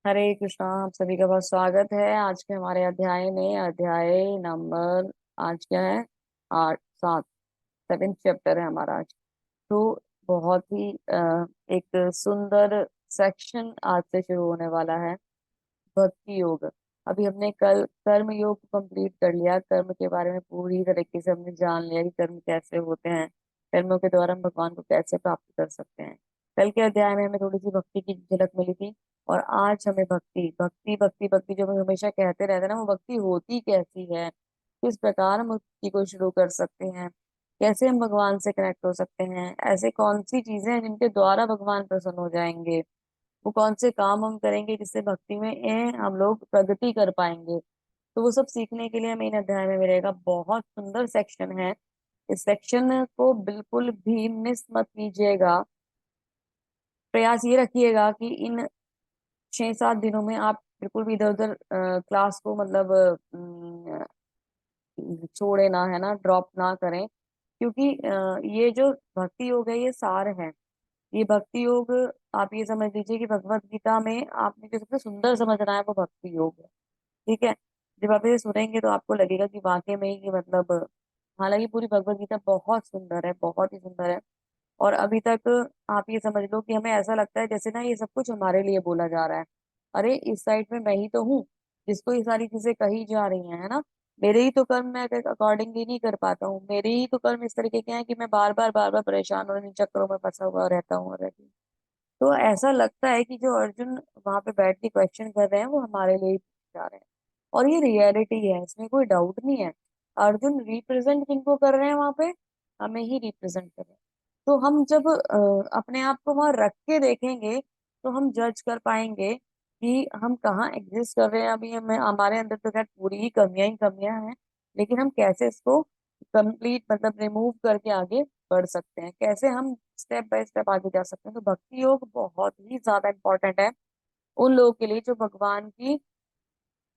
हरे कृष्णा। आप सभी का बहुत स्वागत है आज के हमारे अध्याय में। अध्याय नंबर आज क्या है? 8 7 7th चैप्टर है हमारा आज। तो बहुत ही एक सुंदर सेक्शन आज से शुरू होने वाला है। भक्ति योग। अभी हमने कल कर्म योग कंप्लीट कर लिया। कर्म के बारे में पूरी तरीके से हमने जान लिया कि कर्म कैसे होते हैं, कर्मों के द्वारा हम भगवान को कैसे प्राप्त कर सकते हैं। कल के अध्याय में हमें थोड़ी सी भक्ति की झलक मिली थी। और आज हमें भक्ति भक्ति भक्ति भक्ति जो हम हमेशा कहते रहते हैं ना, वो भक्ति होती कैसी है, किस प्रकार हम भक्ति को शुरू कर सकते हैं, कैसे हम भगवान से कनेक्ट हो सकते हैं, ऐसे कौन सी चीजें हैं जिनके द्वारा भगवान प्रसन्न हो जाएंगे, वो कौन से काम हम करेंगे जिससे भक्ति में हम लोग प्रगति कर पाएंगे। तो वो सब सीखने के लिए हमें इन अध्याय में मिलेगा। बहुत सुंदर सेक्शन है। इस सेक्शन को बिल्कुल भी मिस मत कीजिएगा। प्रयास ये रखिएगा कि इन 6 7 दिनों में आप बिल्कुल भी इधर उधर क्लास को मतलब छोड़े ना, है ना, ड्रॉप ना करें। क्योंकि ये जो भक्ति योग है ये सार है। ये भक्ति योग, आप ये समझ लीजिए कि भगवत गीता में आपने जो सबसे सुंदर समझना है वो भक्ति योग है। ठीक है। जब आप ये सुनेंगे तो आपको लगेगा कि वाकई में ही मतलब, हालांकि पूरी भगवत गीता बहुत सुंदर है, बहुत ही सुंदर है। और अभी तक आप ये समझ लो कि हमें ऐसा लगता है जैसे ना ये सब कुछ हमारे लिए बोला जा रहा है। अरे इस साइड में मैं ही तो हूँ जिसको ये सारी चीजें कही जा रही हैं, है ना। मेरे ही तो कर्म मैं अकॉर्डिंगली नहीं कर पाता हूँ। मेरे ही तो कर्म इस तरीके के हैं कि मैं बार बार परेशान और इन चक्करों में फंसा हुआ रहता हूँ और रहती हूँ। तो ऐसा लगता है कि जो अर्जुन वहां पे बैठ के क्वेश्चन कर रहे हैं वो हमारे लिए ही पूछ जा रहे हैं। और ये रियलिटी है, इसमें कोई डाउट नहीं है। अर्जुन रिप्रेजेंट किनको कर रहे हैं वहां पे? हमें ही रिप्रेजेंट कर रहे हैं। तो हम जब अपने आप को वहां रख के देखेंगे तो हम जज कर पाएंगे कि हम कहाँ एग्जिस्ट कर रहे हैं। अभी हमें हमारे अंदर तो खैर पूरी ही कमियां हैं, लेकिन हम कैसे इसको कंप्लीट मतलब रिमूव करके आगे बढ़ सकते हैं, कैसे हम स्टेप बाय स्टेप आगे जा सकते हैं। तो भक्ति योग बहुत ही ज्यादा इंपॉर्टेंट है उन लोगों के लिए जो भगवान की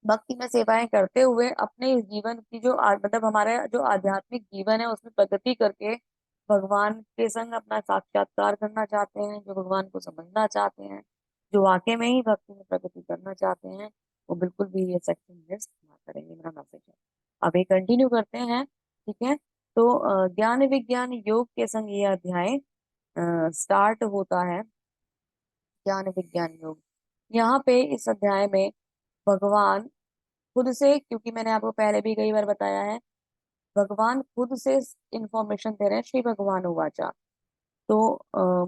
भक्ति में सेवाएं करते हुए अपने इस जीवन की जो मतलब हमारा जो आध्यात्मिक जीवन है उसमें प्रगति करके भगवान के संग अपना साक्षात्कार करना चाहते हैं, जो भगवान को समझना चाहते हैं, जो वाकई में ही भक्ति में प्रगति करना चाहते हैं, वो बिल्कुल भी ये सेक्शन मिस ना करेंगे, मेरा मैसेज है। अब ये कंटिन्यू करते हैं। ठीक है। तो ज्ञान विज्ञान योग के संग ये अध्याय स्टार्ट होता है। ज्ञान विज्ञान योग। यहाँ पे इस अध्याय में भगवान खुद से, क्योंकि मैंने आपको पहले भी कई बार बताया है, भगवान खुद से इंफॉर्मेशन दे रहे हैं। श्री भगवान उवाचा। तो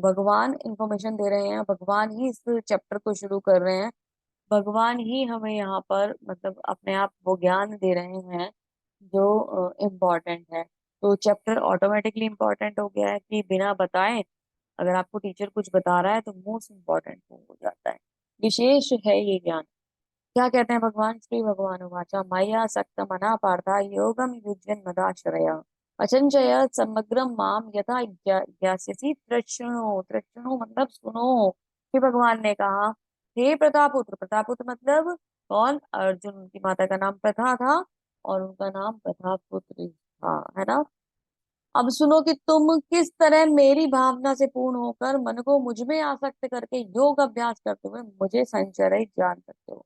भगवान इंफॉर्मेशन दे रहे हैं, भगवान ही इस चैप्टर को शुरू कर रहे हैं। भगवान ही हमें यहाँ पर मतलब अपने आप वो ज्ञान दे रहे हैं जो इम्पोर्टेंट है। तो चैप्टर ऑटोमेटिकली इम्पोर्टेंट हो गया है कि बिना बताए अगर आपको टीचर कुछ बता रहा है तो मोस्ट इम्पोर्टेंट हो जाता है, विशेष है ये ज्ञान। क्या कहते हैं भगवान? श्री भगवान उवाचा मया सक्त मना पार्था योगम युज्यन मदाश्रया अचंचय समग्रम माम यथा ज्ञास्यसि तृष्णु। तृष्णु मतलब सुनो। श्री भगवान ने कहा, हे प्रतापुत्र। प्रतापुत्र मतलब कौन? अर्जुन। उनकी माता का नाम प्रथा था और उनका नाम प्रतापुत्र था, है ना। अब सुनो कि तुम किस तरह मेरी भावना से पूर्ण होकर मन को मुझ में आसक्त करके योग अभ्यास करते हुए मुझे संचरित जान सकते हो।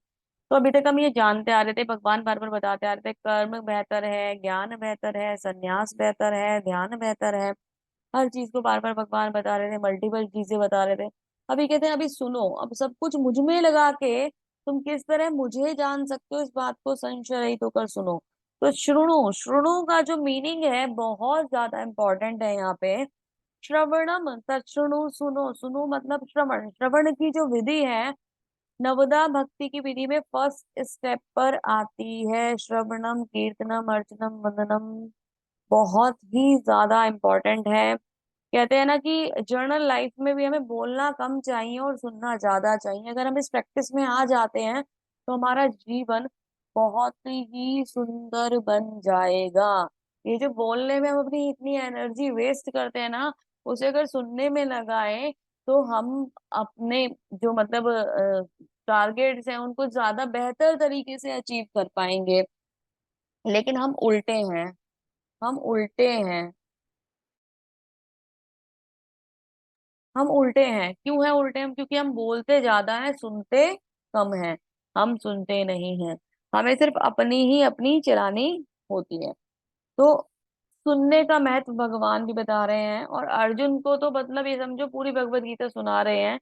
तो अभी तक हम ये जानते आ रहे थे, भगवान बार बार बताते आ रहे थे, कर्म बेहतर है, ज्ञान बेहतर है, संन्यास बेहतर है, ध्यान बेहतर है। हर चीज को बार बार भगवान बता रहे थे, मल्टीपल चीजें बता रहे थे। अभी कहते हैं अभी सुनो, अब सब कुछ मुझ में लगा के तुम किस तरह मुझे जान सकते हो इस बात को संशयित होकर सुनो। तो श्रृणु, श्रृणु का जो मीनिंग है बहुत ज्यादा इंपॉर्टेंट है यहाँ पे। श्रवणम तच्छृणु, सुनो। सुनो मतलब श्रवण। श्रवण की जो विधि है नवदा भक्ति की विधि में फर्स्ट स्टेप पर आती है श्रवणम कीर्तनम अर्चनम वंदनम। बहुत ही ज्यादा इम्पोर्टेंट है। कहते हैं ना कि जर्नल लाइफ में भी हमें बोलना कम चाहिए और सुनना ज्यादा चाहिए। अगर हम इस प्रैक्टिस में आ जाते हैं तो हमारा जीवन बहुत ही सुंदर बन जाएगा। ये जो बोलने में हम अपनी इतनी एनर्जी वेस्ट करते हैं ना, उसे अगर सुनने में लगाएं तो हम अपने जो मतलब टारगेट्स हैं उनको ज्यादा बेहतर तरीके से अचीव कर पाएंगे। लेकिन हम उल्टे हैं। हम उल्टे हैं। हम उल्टे हैं। क्यों है उल्टे हम? क्योंकि हम बोलते ज्यादा हैं, सुनते कम है, हम सुनते नहीं हैं, हमें सिर्फ अपनी ही अपनी चलानी होती है। तो सुनने का महत्व भगवान भी बता रहे हैं, और अर्जुन को तो मतलब ये समझो पूरी भगवत गीता सुना रहे हैं।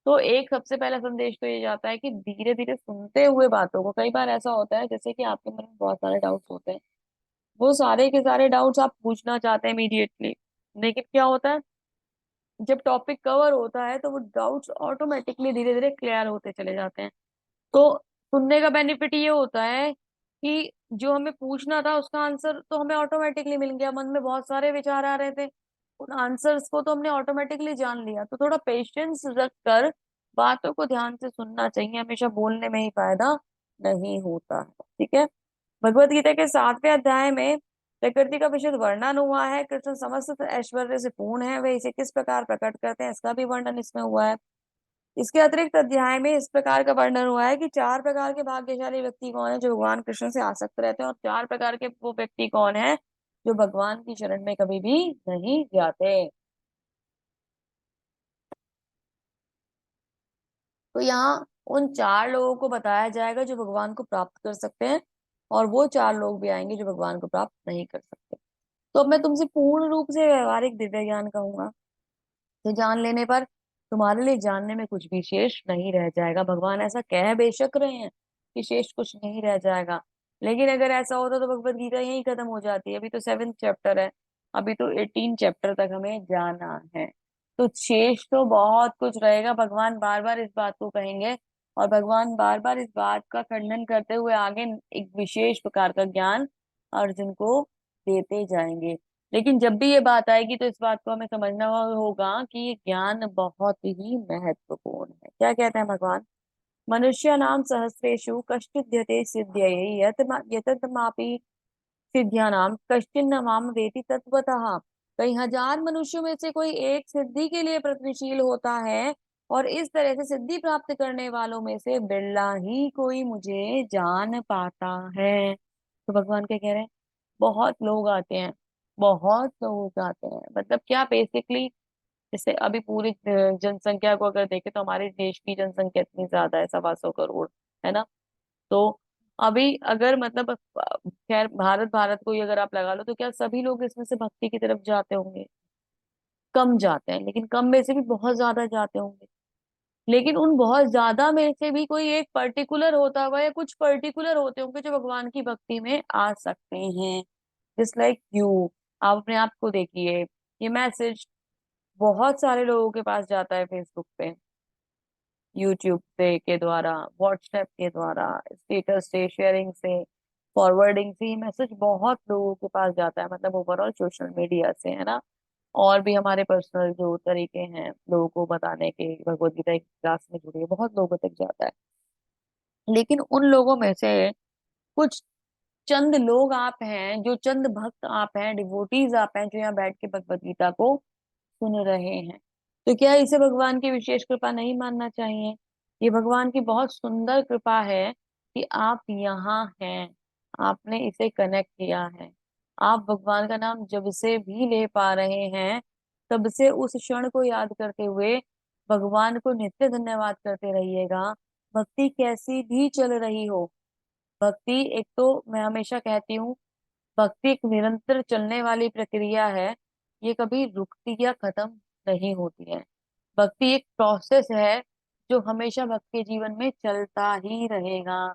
तो एक सबसे पहला संदेश तो ये जाता है कि धीरे धीरे सुनते हुए बातों को, कई बार ऐसा होता है जैसे कि आपके मन में बहुत सारे डाउट्स होते हैं, वो सारे के सारे डाउट्स आप पूछना चाहते हैं इमीडिएटली, लेकिन क्या होता है जब टॉपिक कवर होता है तो वो डाउट्स ऑटोमेटिकली धीरे धीरे क्लियर होते चले जाते हैं। तो सुनने का बेनिफिट ये होता है कि जो हमें पूछना था उसका आंसर तो हमें ऑटोमेटिकली मिल गया, मन में बहुत सारे विचार आ रहे थे, उन आंसर्स को तो हमने ऑटोमेटिकली जान लिया। तो थोड़ा पेशेंस रखकर बातों को ध्यान से सुनना चाहिए, हमेशा बोलने में ही फायदा नहीं होता है। ठीक है। भगवत गीता के 7वें अध्याय में प्रकृति का विशद वर्णन हुआ है। कृष्ण समस्त ऐश्वर्य से पूर्ण है, वे इसे किस प्रकार प्रकट करते हैं इसका भी वर्णन इसमें हुआ है। इसके अतिरिक्त अध्याय में इस प्रकार का वर्णन हुआ है कि 4 प्रकार के भाग्यशाली व्यक्ति कौन है जो भगवान कृष्ण से आसक्त रहते हैं, और 4 प्रकार के वो व्यक्ति कौन है जो भगवान की शरण में कभी भी नहीं जाते। तो यहाँ उन 4 लोगों को बताया जाएगा जो भगवान को प्राप्त कर सकते हैं, और वो 4 लोग भी आएंगे जो भगवान को प्राप्त नहीं कर सकते। तो अब मैं तुमसे पूर्ण रूप से व्यवहारिक दिव्य ज्ञान कहूंगा, तो जान लेने पर तुम्हारे लिए जानने में कुछ भी शेष नहीं रह जाएगा। भगवान ऐसा कह बेशक रहे हैं कि शेष कुछ नहीं रह जाएगा, लेकिन अगर ऐसा होता तो भगवत गीता यहीं खत्म हो जाती है। अभी तो 7th चैप्टर है, अभी तो 18 चैप्टर तक हमें जाना है। तो शेष तो बहुत कुछ रहेगा। भगवान बार बार इस बात को कहेंगे, और भगवान बार बार इस बात का खंडन करते हुए आगे एक विशेष प्रकार का ज्ञान अर्जुन को देते जाएंगे। लेकिन जब भी ये बात आएगी तो इस बात को हमें समझना होगा कि ये ज्ञान बहुत ही महत्वपूर्ण है। क्या कहते हैं भगवान? मनुष्य नाम सहस्रेषु कश्चिद्यते सिद्धये यततमापि सिद्ध्यानाम कश्चिन न माम वेति तत्वतः। कई हजार मनुष्यों में से कोई एक सिद्धि के लिए प्रयत्नशील होता है, और इस तरह से सिद्धि प्राप्त करने वालों में से बिरला ही कोई मुझे जान पाता है। तो भगवान क्या कह रहे हैं? बहुत लोग आते हैं, बहुत लोग आते हैं, मतलब क्या बेसिकली, जैसे अभी पूरी जनसंख्या को अगर देखें तो हमारे देश की जनसंख्या इतनी ज्यादा है, 125 करोड़, है ना। तो अभी अगर मतलब खैर भारत भारत को ही अगर आप लगा लो तो क्या सभी लोग इसमें से भक्ति की तरफ जाते होंगे? कम जाते हैं, लेकिन कम में से भी बहुत ज्यादा जाते होंगे। लेकिन उन बहुत ज्यादा में से भी कोई एक पर्टिकुलर होता हुआ या कुछ पर्टिकुलर होते होंगे जो भगवान की भक्ति में आ सकते हैं। जस्ट लाइक यू, आप अपने आप को देखिए, ये मैसेज बहुत सारे लोगों के पास जाता है, फेसबुक पे, यूट्यूब पे के द्वारा, व्हाट्सएप के द्वारा, स्टेटस से, शेयरिंग से, फॉरवर्डिंग से, ये मैसेज बहुत लोगों के पास जाता है, मतलब ओवरऑल सोशल मीडिया से, है ना। और भी हमारे पर्सनल जो तरीके हैं लोगों को बताने के, भगवत गीता की क्लास में जुड़े बहुत लोगों तक जाता है। लेकिन उन लोगों में से कुछ चंद लोग आप हैं, जो चंद भक्त आप हैं, डिवोटीज आप हैं, जो यहाँ बैठ के भगवत गीता को सुन रहे हैं। तो क्या इसे भगवान की विशेष कृपा नहीं मानना चाहिए? ये भगवान की बहुत सुंदर कृपा है कि आप यहाँ हैं, आपने इसे कनेक्ट किया है। आप भगवान का नाम जब से भी ले पा रहे हैं, तब से उस क्षण को याद करते हुए भगवान को नित्य धन्यवाद करते रहिएगा। भक्ति कैसी भी चल रही हो, भक्ति एक तो मैं हमेशा कहती हूँ, भक्ति एक निरंतर चलने वाली प्रक्रिया है, ये कभी रुकती या खत्म नहीं होती है। भक्ति एक प्रोसेस है जो हमेशा भक्त के जीवन में चलता ही रहेगा।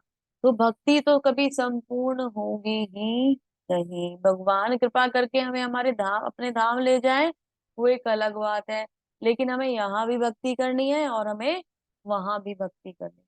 तो भक्ति तो कभी संपूर्ण होगी ही नहीं। भगवान कृपा करके हमें हमारे धाम, अपने धाम ले जाए, वो एक अलग बात है, लेकिन हमें यहाँ भी भक्ति करनी है और हमें वहां भी भक्ति करनी है।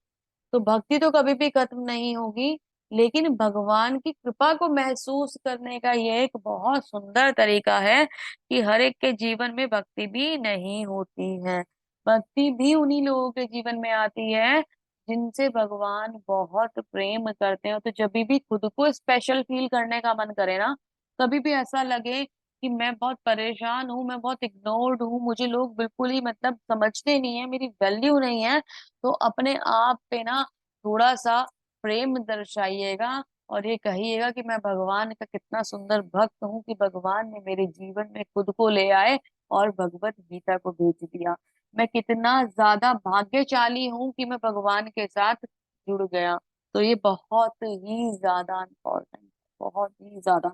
तो भक्ति तो कभी भी खत्म नहीं होगी, लेकिन भगवान की कृपा को महसूस करने का ये एक बहुत सुंदर तरीका है कि हर एक के जीवन में भक्ति भी नहीं होती है। भक्ति भी उन्हीं लोगों के जीवन में आती है जिनसे भगवान बहुत प्रेम करते हैं। तो जब भी खुद को स्पेशल फील करने का मन करे ना, कभी भी ऐसा लगे कि मैं बहुत परेशान हूँ, मैं बहुत इग्नोर्ड हूँ, मुझे लोग बिल्कुल ही मतलब समझते नहीं है, मेरी वैल्यू नहीं है, तो अपने आप पे ना थोड़ा सा प्रेम दर्शाइएगा, और ये कहिएगा कि मैं भगवान का कितना सुंदर भक्त हूँ कि भगवान ने मेरे जीवन में खुद को ले आए और भगवत गीता को भेज दिया। मैं कितना ज्यादा भाग्यशाली हूँ कि मैं भगवान के साथ जुड़ गया। तो ये बहुत ही ज्यादा इम्पोर्टेंट, बहुत ही ज्यादा।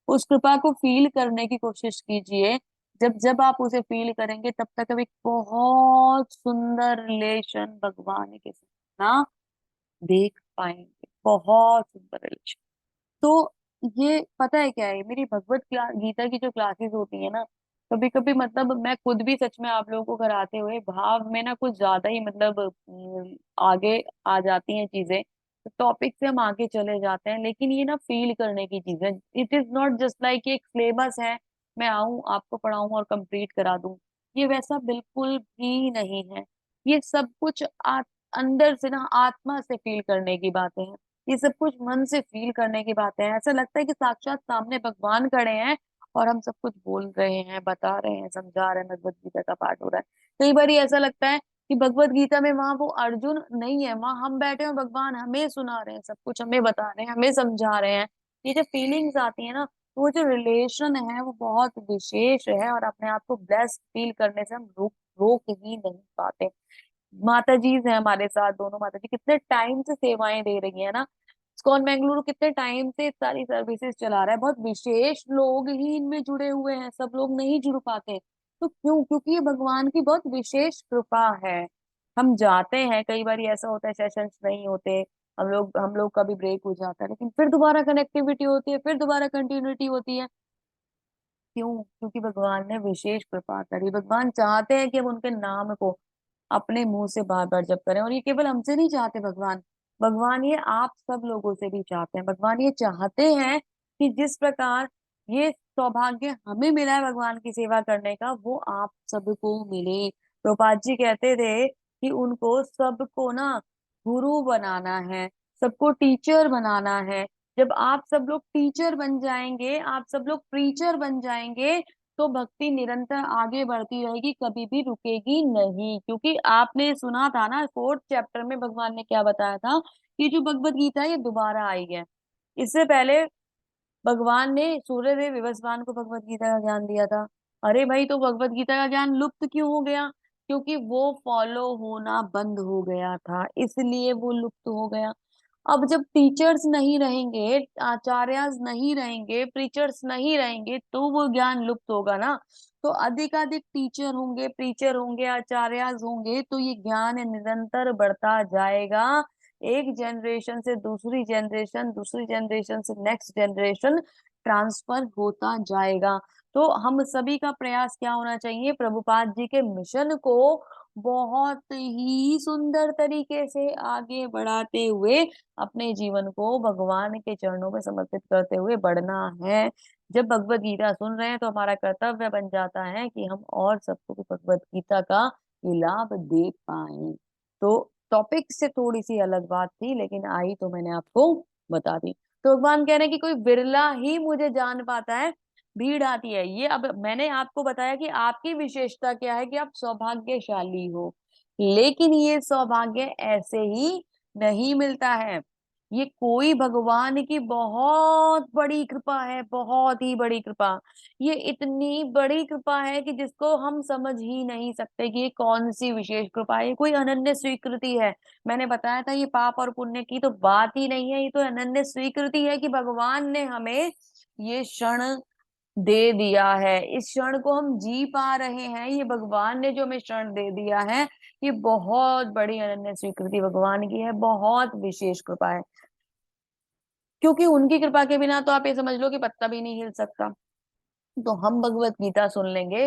उस कृपा को फील करने की कोशिश कीजिए। जब जब आप उसे फील करेंगे तब तक आप एक बहुत सुंदर रिलेशन भगवान के साथ ना देख पाएंगे, बहुत सुंदर रिलेशन। तो ये पता है क्या है, मेरी गीता की जो क्लासेस होती है ना, कभी कभी मतलब मैं खुद भी सच में आप लोगों को कराते हुए भाव में ना कुछ ज्यादा ही मतलब आगे आ जाती हैं चीजें। तो टॉपिक से हम आगे चले जाते हैं, लेकिन ये ना फील करने की चीज है। It is not just like एक सिलेबस है, मैं आऊं आपको पढ़ाऊं और कंप्लीट करा दूं। ये वैसा बिल्कुल भी नहीं है। ये सब कुछ अंदर से ना आत्मा से फील करने की बातें हैं। ये सब कुछ मन से फील करने की बातें हैं। ऐसा लगता है कि साक्षात सामने भगवान खड़े हैं और हम सब कुछ बोल रहे हैं, बता रहे हैं, समझा रहे हैं, भगवत गीता का पाठ हो रहा है। कई बार ऐसा लगता है कि भगवत गीता में वहां वो अर्जुन नहीं है, वहां हम बैठे हैं, भगवान हमें सुना रहे हैं, सब कुछ हमें बता रहे हैं, हमें समझा रहे हैं। ये जो फीलिंग्स आती है ना, तो वो जो रिलेशन है वो बहुत विशेष है, और अपने आप को ब्लेस्ड फील करने से हम रोक रोक ही नहीं पाते। माता जी है हमारे साथ, दोनों माता जी कितने टाइम से सेवाएं दे रही है ना। इस्कॉन बेंगलुरु कितने टाइम से सारी सर्विसेज चला रहा है, बहुत विशेष लोग ही इनमें जुड़े हुए हैं, सब लोग नहीं जुड़ पाते। तो क्यों? क्योंकि ये भगवान की बहुत विशेष कृपा है। हम जाते हैं, कई बार ऐसा होता है सेशंस नहीं होते, हम लोग का भी ब्रेक हो जाता है, लेकिन फिर दोबारा कनेक्टिविटी होती है, फिर दोबारा कंटिन्यूटी होती है। क्यों? क्योंकि भगवान ने विशेष कृपा करी। भगवान चाहते हैं कि हम उनके नाम को अपने मुंह से बार बार जप करें। और ये केवल हमसे नहीं चाहते भगवान, भगवान ये आप सब लोगों से भी चाहते हैं। भगवान ये चाहते हैं कि जिस प्रकार ये सौभाग्य हमें मिला है भगवान की सेवा करने का, वो आप सबको मिले। प्रभुपाद जी कहते थे कि उनको सबको ना गुरु बनाना है, सबको टीचर बनाना है। जब आप सब लोग टीचर बन जाएंगे, आप सब लोग प्रीचर बन जाएंगे, तो भक्ति निरंतर आगे बढ़ती रहेगी, कभी भी रुकेगी नहीं। क्योंकि आपने सुना था ना, 4th चैप्टर में भगवान ने क्या बताया था, कि जो भगवत गीता है ये दोबारा आई है। इससे पहले भगवान ने सूर्यदेव विवस्वान को भगवत गीता का ज्ञान दिया था। अरे भाई, तो भगवत गीता का ज्ञान लुप्त क्यों हो गया? क्योंकि वो फॉलो होना बंद हो गया था, इसलिए वो लुप्त हो गया। अब जब टीचर्स नहीं रहेंगे, आचार्यस नहीं रहेंगे, प्रीचर्स नहीं रहेंगे, तो वो ज्ञान लुप्त होगा ना। तो अधिकाधिक टीचर होंगे, प्रीचर होंगे, आचार्यस होंगे, तो ये ज्ञान निरंतर बढ़ता जाएगा। एक जनरेशन से दूसरी जनरेशन, दूसरी जनरेशन से नेक्स्ट जनरेशन ट्रांसफर होता जाएगा। तो हम सभी का प्रयास क्या होना चाहिए? प्रभुपाद जी के मिशन को बहुत ही सुंदर तरीके से आगे बढ़ाते हुए अपने जीवन को भगवान के चरणों में समर्पित करते हुए बढ़ना है। जब भगवत गीता सुन रहे हैं तो हमारा कर्तव्य बन जाता है कि हम और सबको भी भगवत गीता का ये लाभ दे पाए। तो टॉपिक से थोड़ी सी अलग बात थी, लेकिन आई तो मैंने आपको बता दी। तो भगवान कह रहे हैं कि कोई बिरला ही मुझे जान पाता है, भीड़ आती है। ये अब मैंने आपको बताया कि आपकी विशेषता क्या है, कि आप सौभाग्यशाली हो। लेकिन ये सौभाग्य ऐसे ही नहीं मिलता है। ये कोई भगवान की बहुत बड़ी कृपा है, बहुत ही बड़ी कृपा। ये इतनी बड़ी कृपा है कि जिसको हम समझ ही नहीं सकते कि ये कौन सी विशेष कृपा है। ये कोई अनन्य स्वीकृति है। मैंने बताया था ये पाप और पुण्य की तो बात ही नहीं है, ये तो अनन्य स्वीकृति है कि भगवान ने हमें ये क्षण दे दिया है। इस क्षण को हम जी पा रहे हैं, ये भगवान ने जो हमें क्षण दे दिया है। ये बहुत बड़ी अनन्य स्वीकृति भगवान की है, बहुत विशेष कृपा है। क्योंकि उनकी कृपा के बिना तो आप ये समझ लो कि पत्ता भी नहीं हिल सकता। तो हम भगवत गीता सुन लेंगे,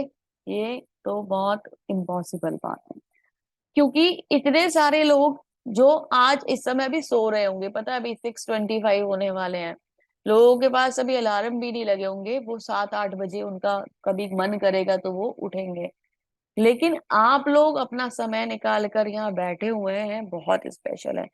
ये तो बहुत इम्पॉसिबल बात है। क्योंकि इतने सारे लोग जो आज इस समय अभी सो रहे होंगे, पता है अभी 6:25 होने वाले हैं, लोगों के पास अभी अलार्म भी नहीं लगे होंगे, वो 7-8 बजे उनका कभी मन करेगा तो वो उठेंगे। लेकिन आप लोग अपना समय निकाल कर यहाँ बैठे हुए हैं, बहुत स्पेशल है।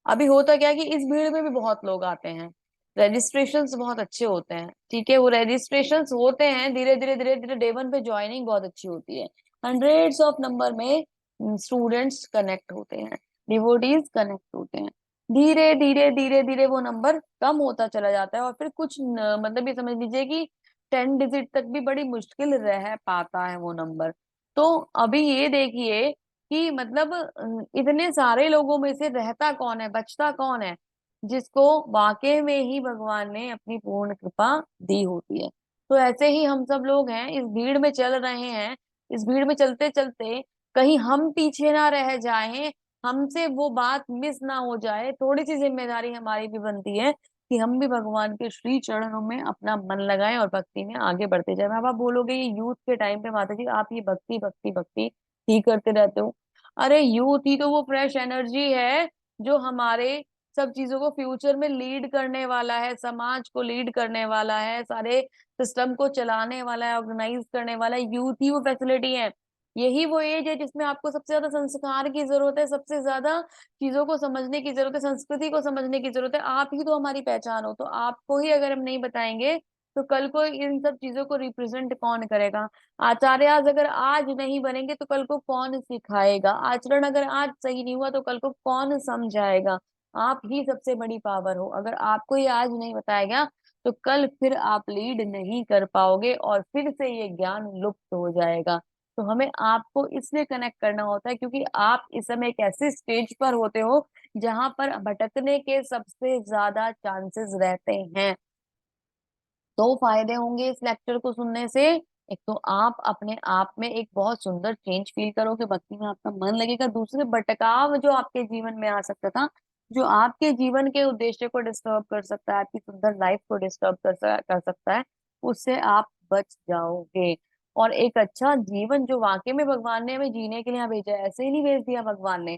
अभी होता क्या है कि इस भीड़ में भी बहुत लोग आते हैं, रजिस्ट्रेशंस बहुत अच्छे होते हैं, ठीक है, वो रजिस्ट्रेशंस होते हैं, धीरे धीरे धीरे धीरे डे 1 पे ज्वाइनिंग बहुत अच्छी होती है। हंड्रेड्स ऑफ नंबर में स्टूडेंट्स कनेक्ट होते हैं, डिवोटीज कनेक्ट होते हैं। धीरे धीरे धीरे धीरे वो नंबर कम होता चला जाता है, और फिर कुछ मतलब ये समझ लीजिए कि 10 डिजिट तक भी बड़ी मुश्किल रह पाता है वो नंबर। तो अभी ये देखिए कि मतलब इतने सारे लोगों में से रहता कौन है, बचता कौन है, जिसको वाकई में ही भगवान ने अपनी पूर्ण कृपा दी होती है। तो ऐसे ही हम सब लोग हैं, इस भीड़ में चल रहे हैं। इस भीड़ में चलते चलते कहीं हम पीछे ना रह जाएं, हमसे वो बात मिस ना हो जाए, थोड़ी सी जिम्मेदारी हमारी भी बनती है कि हम भी भगवान के श्री चरणों में अपना मन लगाएं और भक्ति में आगे बढ़ते जाए। अब आप बोलोगे ये यूथ के टाइम पे माता जी आप ये भक्ति भक्ति भक्ति ही करते रहते हो। अरे यूथ ही तो वो फ्रेश एनर्जी है जो हमारे सब चीजों को फ्यूचर में लीड करने वाला है, समाज को लीड करने वाला है, सारे सिस्टम को चलाने वाला है, ऑर्गेनाइज करने वाला है। यूथ ही वो फैसिलिटी है। यही वो एज है जिसमें आपको सबसे ज्यादा संस्कार की जरूरत है, सबसे ज्यादा चीजों को समझने की जरूरत है, संस्कृति को समझने की जरूरत है। आप ही तो हमारी पहचान हो, तो आपको ही अगर हम नहीं बताएंगे तो कल को इन सब चीजों को रिप्रेजेंट कौन करेगा। आचार्य आज अगर आज नहीं बनेंगे तो कल को कौन सिखाएगा, आचरण अगर आज सही नहीं हुआ तो कल को कौन समझाएगा। आप ही सबसे बड़ी पावर हो, अगर आपको ये आज नहीं बताया गया तो कल फिर आप लीड नहीं कर पाओगे और फिर से ये ज्ञान लुप्त हो जाएगा। तो हमें आपको इसलिए कनेक्ट करना होता है क्योंकि आप इस समय एक ऐसे स्टेज पर होते हो जहां पर भटकने के सबसे ज्यादा चांसेस रहते हैं। दो फायदे होंगे इस लेक्चर को सुनने से। एक तो आप अपने आप में एक बहुत सुंदर चेंज फील करोगे, भक्ति में आपका मन लगेगा। दूसरे भटकाव जो आपके जीवन में आ सकता था, जो आपके जीवन के उद्देश्य को डिस्टर्ब कर सकता है, आपकी सुंदर लाइफ को डिस्टर्ब कर सकता है, उससे आप बच जाओगे। और एक अच्छा जीवन जो वाकई में भगवान ने हमें जीने के लिए यहाँ भेजा है, ऐसे ही नहीं भेज दिया भगवान ने,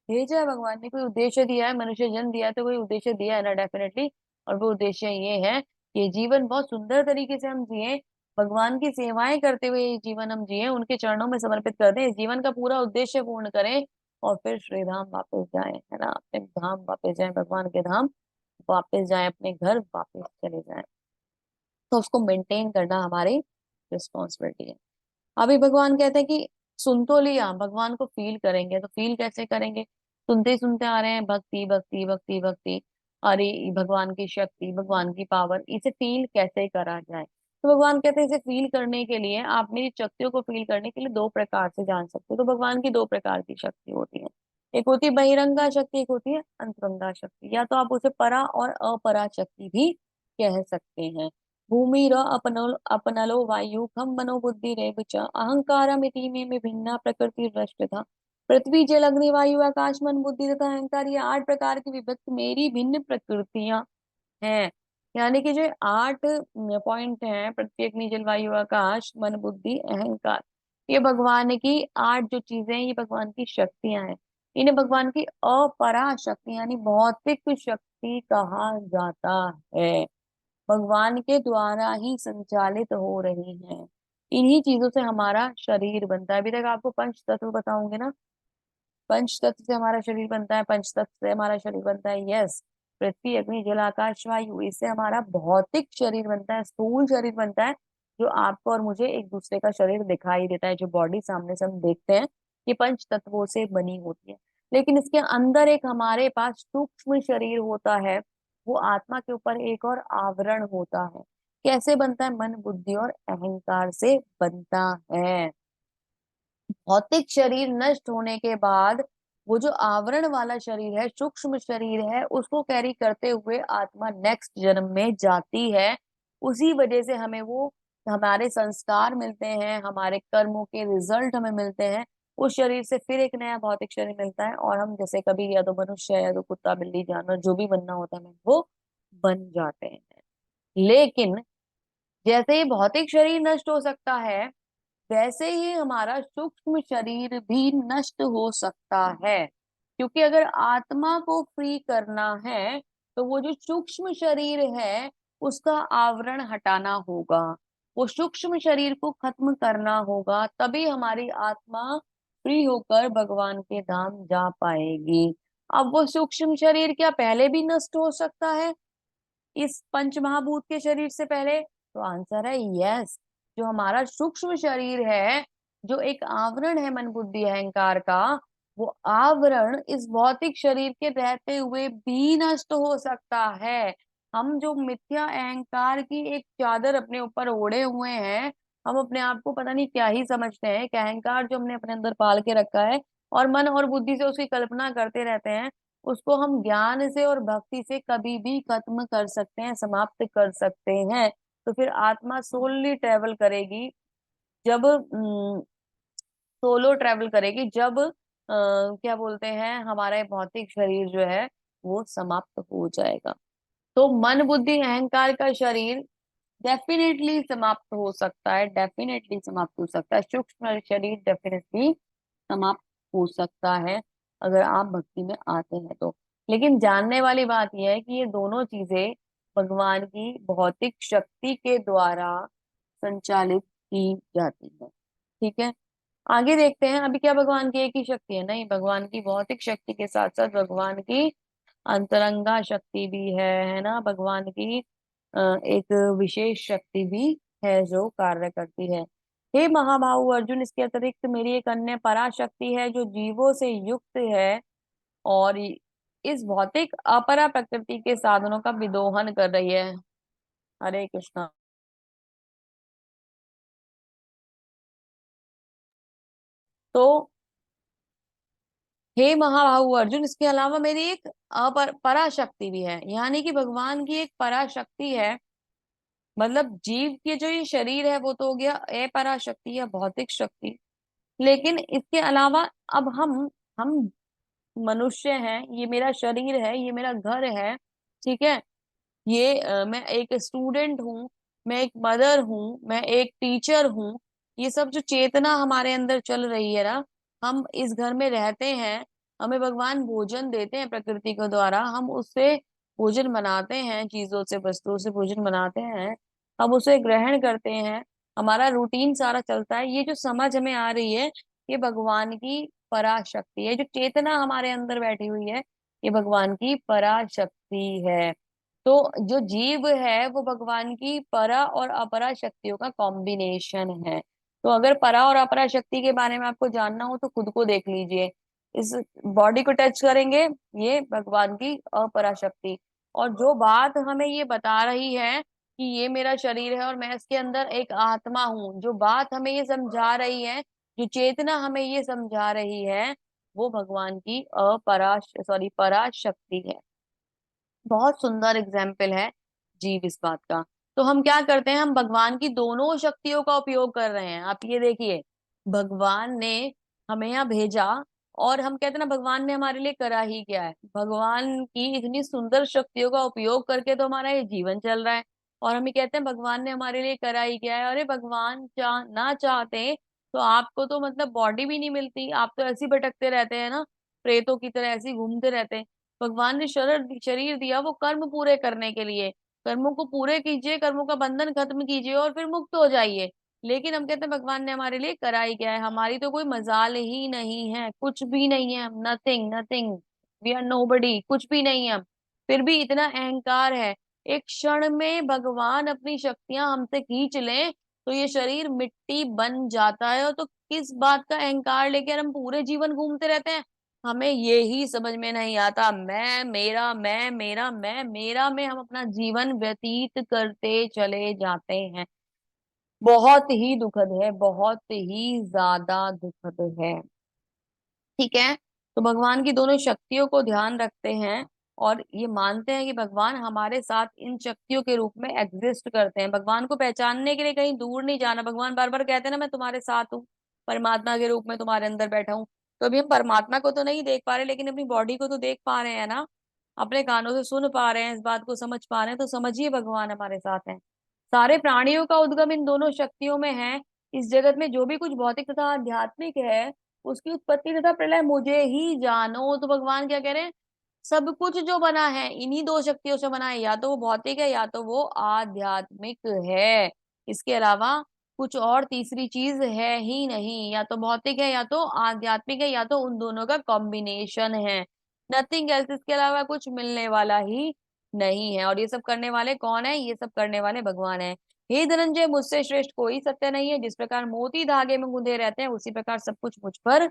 भेजा है भगवान ने, कोई उद्देश्य दिया है, मनुष्य जन्म दिया है तो कोई उद्देश्य दिया है ना, डेफिनेटली। और वो उद्देश्य ये है ये जीवन बहुत सुंदर तरीके से हम जिए, भगवान की सेवाएं करते हुए ये जीवन हम जिए, उनके चरणों में समर्पित कर दें, इस जीवन का पूरा उद्देश्य पूर्ण करें और फिर श्री धाम वापस जाएं, है ना, अपने धाम वापस जाएं, भगवान के धाम वापस जाएं, अपने घर वापस चले जाएं। तो उसको मेंटेन करना हमारी रिस्पॉन्सिबिलिटी है। अभी भगवान कहते हैं कि सुन तो लिया, भगवान को फील करेंगे, तो फील कैसे करेंगे। सुनते ही सुनते आ रहे हैं भक्ति भक्ति भक्ति भक्ति, अरे भगवान की शक्ति, भगवान की पावर, इसे फील कैसे करा जाए। तो भगवान कहते हैं इसे फील करने के लिए, आप मेरी शक्तियों को फील करने के लिए दो प्रकार से जान सकते हो। तो भगवान की दो प्रकार की शक्ति होती है, एक होती है बहिरंगा शक्ति, एक होती है अंतरंगा शक्ति, या तो आप उसे परा और अपरा शक्ति भी कह सकते हैं। भूमि र अपनलो वायु खम मनो बुद्धि रेव च अहंकारमिति में भिन्ना प्रकृति रष्ट था। पृथ्वी जल अग्नि वायु आकाश मन बुद्धि तथा अहंकार, ये आठ प्रकार की विभक्त मेरी भिन्न प्रकृतियां हैं। यानी कि जो आठ पॉइंट हैं, पृथ्वी अग्नि जल वायु आकाश मन बुद्धि अहंकार, ये भगवान की आठ जो चीजें हैं, ये भगवान की शक्तियां हैं। इन्हें भगवान की अपरा शक्ति यानी भौतिक शक्ति कहा जाता है, भगवान के द्वारा ही संचालित हो रही हैं। इन्हीं चीजों से हमारा शरीर बनता है। अभी तक आपको पंच तत्व बताऊंगे ना, पंच तत्व से हमारा शरीर बनता है, पंच तत्व से हमारा शरीर बनता है, यस। पृथ्वी अग्नि जल आकाश वायु, इससे हमारा भौतिक शरीर बनता है, स्थूल शरीर बनता है, जो आपको और मुझे एक दूसरे का शरीर दिखाई देता है, जो बॉडी सामने से हम देखते हैं, ये पंच तत्वों से बनी होती है। लेकिन इसके अंदर एक हमारे पास सूक्ष्म शरीर होता है, वो आत्मा के ऊपर एक और आवरण होता है। कैसे बनता है, मन बुद्धि और अहंकार से बनता है। भौतिक शरीर नष्ट होने के बाद वो जो आवरण वाला शरीर है, सूक्ष्म शरीर है, उसको कैरी करते हुए आत्मा नेक्स्ट जन्म में जाती है। उसी वजह से हमें वो हमारे संस्कार मिलते हैं, हमारे कर्मों के रिजल्ट हमें मिलते हैं, उस शरीर से फिर एक नया भौतिक शरीर मिलता है और हम जैसे कभी या तो मनुष्य या तो कुत्ता बिल्ली जानवर जो भी बनना होता है हमें, वो बन जाते हैं। लेकिन जैसे ही भौतिक शरीर नष्ट हो सकता है, वैसे ही हमारा सूक्ष्म शरीर भी नष्ट हो सकता है। क्योंकि अगर आत्मा को फ्री करना है तो वो जो सूक्ष्म शरीर है उसका आवरण हटाना होगा, वो सूक्ष्म शरीर को खत्म करना होगा, तभी हमारी आत्मा फ्री होकर भगवान के धाम जा पाएगी। अब वो सूक्ष्म शरीर क्या पहले भी नष्ट हो सकता है इस पंच महाभूत के शरीर से पहले? तो आंसर है यस। जो हमारा सूक्ष्म शरीर है, जो एक आवरण है मन बुद्धि अहंकार का, वो आवरण इस भौतिक शरीर के रहते हुए भी नष्ट हो सकता है। हम जो मिथ्या अहंकार की एक चादर अपने ऊपर ओढ़े हुए हैं, हम अपने आप को पता नहीं क्या ही समझते हैं, एक अहंकार जो हमने अपने अंदर पाल के रखा है और मन और बुद्धि से उसकी कल्पना करते रहते हैं, उसको हम ज्ञान से और भक्ति से कभी भी खत्म कर सकते हैं, समाप्त कर सकते हैं। तो फिर आत्मा सोलली ट्रेवल करेगी जब सोलो ट्रेवल करेगी जब क्या बोलते हैं, हमारा ये भौतिक शरीर जो है वो समाप्त हो जाएगा। तो मन बुद्धि अहंकार का शरीर डेफिनेटली समाप्त हो सकता है, डेफिनेटली समाप्त हो सकता है, सूक्ष्म शरीर डेफिनेटली समाप्त हो सकता है अगर आप भक्ति में आते हैं तो। लेकिन जानने वाली बात यह है कि ये दोनों चीजें भगवान की भौतिक शक्ति के द्वारा संचालित की जाती है। ठीक है, आगे देखते हैं। अभी क्या भगवान की एक ही शक्ति है? नहीं, भगवान की भौतिक शक्ति के साथ साथ भगवान की अंतरंगा शक्ति भी है ना, भगवान की एक विशेष शक्ति भी है जो कार्य करती है। हे महाबाहु अर्जुन, इसके अतिरिक्त मेरी एक अन्य पराशक्ति है जो जीवों से युक्त है और इस भौतिक अपरा प्रकृति के साधनों का विदोहन कर रही है। हरे कृष्णा। तो हे महाबाहु अर्जुन, इसके अलावा मेरी एक पराशक्ति भी है, यानी कि भगवान की एक पराशक्ति है। मतलब जीव के जो ये शरीर है वो तो हो गया अपराशक्ति या भौतिक शक्ति, लेकिन इसके अलावा अब हम मनुष्य हैं, ये मेरा शरीर है, ये मेरा घर है। ठीक है, ये मैं एक स्टूडेंट हूँ, मैं एक मदर हूँ, मैं एक टीचर हूँ। ये सब जो चेतना हमारे अंदर चल रही है ना, हम इस घर में रहते हैं, हमें भगवान भोजन देते हैं प्रकृति के द्वारा, हम उससे भोजन बनाते हैं, चीजों से वस्तुओं से भोजन बनाते हैं, हम उसे ग्रहण करते हैं, हमारा रूटीन सारा चलता है। ये जो समझ हमें आ रही है, ये भगवान की पराशक्ति है। जो चेतना हमारे अंदर बैठी हुई है, ये भगवान की पराशक्ति है। तो जो जीव है वो भगवान की परा और अपरा शक्तियों का कॉम्बिनेशन है। तो अगर परा और अपरा शक्ति के बारे में आपको जानना हो तो खुद को देख लीजिए, इस बॉडी को टच करेंगे, ये भगवान की अपरा शक्ति। और जो बात हमें ये बता रही है कि ये मेरा शरीर है और मैं इसके अंदर एक आत्मा हूँ, जो बात हमें ये समझा रही है, जो चेतना हमें ये समझा रही है, वो भगवान की परा शक्ति है। बहुत सुंदर एग्जाम्पल है जीव इस बात का। तो हम क्या करते हैं, हम भगवान की दोनों शक्तियों का उपयोग कर रहे हैं। आप ये देखिए, भगवान ने हमें यहाँ भेजा और हम कहते हैं ना भगवान ने हमारे लिए करा ही क्या है। भगवान की इतनी सुंदर शक्तियों का उपयोग करके तो हमारा ये जीवन चल रहा है, और हम ये कहते हैं भगवान ने हमारे लिए करा ही क्या है। अरे भगवान ना चाहते तो आपको तो मतलब बॉडी भी नहीं मिलती, आप तो ऐसे ही भटकते रहते हैं ना, प्रेतों की तरह ऐसे ही घूमते रहते हैं। भगवान ने शरीर दिया वो कर्म पूरे करने के लिए। कर्मों को पूरे कीजिए, कर्मों का बंधन खत्म कीजिए और फिर मुक्त हो जाइए। लेकिन हम कहते हैं भगवान ने हमारे लिए करा ही क्या है, हमारी तो कोई मजाल ही नहीं है, कुछ भी नहीं है, हम nothing nothing, we are nobody, कुछ भी नहीं है हम। फिर भी इतना अहंकार है। एक क्षण में भगवान अपनी शक्तियां हमसे खींच लें तो ये शरीर मिट्टी बन जाता है, और तो किस बात का अहंकार लेकर हम पूरे जीवन घूमते रहते हैं। हमें ये ही समझ में नहीं आता, मैं मेरा में हम अपना जीवन व्यतीत करते चले जाते हैं। बहुत ही दुखद है, बहुत ही ज्यादा दुखद है। ठीक है, तो भगवान की दोनों शक्तियों को ध्यान रखते हैं और ये मानते हैं कि भगवान हमारे साथ इन शक्तियों के रूप में एग्जिस्ट करते हैं। भगवान को पहचानने के लिए कहीं दूर नहीं जाना। भगवान बार बार कहते हैं ना, मैं तुम्हारे साथ हूँ, परमात्मा के रूप में तुम्हारे अंदर बैठा हूँ। तो अभी हम परमात्मा को तो नहीं देख पा रहे, लेकिन अपनी बॉडी को तो देख पा रहे हैं ना, अपने कानों से सुन पा रहे हैं, इस बात को समझ पा रहे हैं। तो समझिए भगवान हमारे साथ हैं। सारे प्राणियों का उद्गम इन दोनों शक्तियों में है। इस जगत में जो भी कुछ भौतिक तथा आध्यात्मिक है, उसकी उत्पत्ति तथा प्रलय मुझे ही जानो। तो भगवान क्या कह रहे हैं, सब कुछ जो बना है इन्हीं दो शक्तियों से बना है, या तो वो भौतिक है या तो वो आध्यात्मिक है। इसके अलावा कुछ और तीसरी चीज है ही नहीं, या तो भौतिक है या तो आध्यात्मिक है, या तो उन दोनों का कॉम्बिनेशन है। नथिंग एल्स, इसके अलावा कुछ मिलने वाला ही नहीं है। और ये सब करने वाले कौन है? ये सब करने वाले भगवान है। हे धनंजय, मुझसे श्रेष्ठ कोई सत्य नहीं है। जिस प्रकार मोती धागे में गुंथे रहते हैं, उसी प्रकार सब कुछ मुझ पर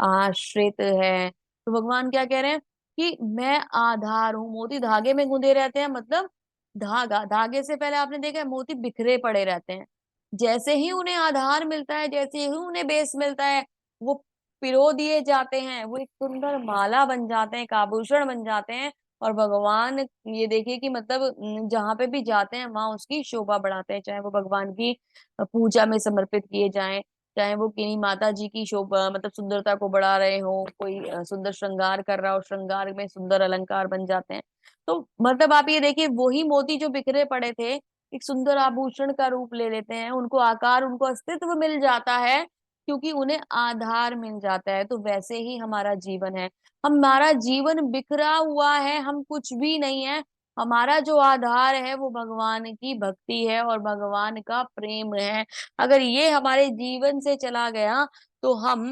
आश्रित है। तो भगवान क्या कह रहे हैं कि मैं आधार हूँ। मोती धागे में गुंथे रहते हैं, मतलब धागे से पहले आपने देखा है मोती बिखरे पड़े रहते हैं। जैसे ही उन्हें आधार मिलता है, जैसे ही उन्हें बेस मिलता है, वो पिरो दिए जाते हैं, वो एक सुंदर माला बन जाते हैं, एक आभूषण बन जाते हैं। और भगवान, ये देखिए कि मतलब जहां पे भी जाते हैं वहां उसकी शोभा बढ़ाते हैं, चाहे वो भगवान की पूजा में समर्पित किए जाएं, चाहे वो किन्हीं माता जी की शोभा मतलब सुंदरता को बढ़ा रहे हो, कोई सुंदर श्रृंगार कर रहा हो, श्रृंगार में सुंदर अलंकार बन जाते हैं। तो मतलब आप ये देखिए, वही मोती जो बिखरे पड़े थे एक सुंदर आभूषण का रूप ले लेते हैं, उनको आकार, उनको अस्तित्व मिल जाता है, क्योंकि उन्हें आधार मिल जाता है। तो वैसे ही हमारा जीवन है, हमारा जीवन बिखरा हुआ है, हम कुछ भी नहीं है। हमारा जो आधार है वो भगवान की भक्ति है और भगवान का प्रेम है। अगर ये हमारे जीवन से चला गया तो हम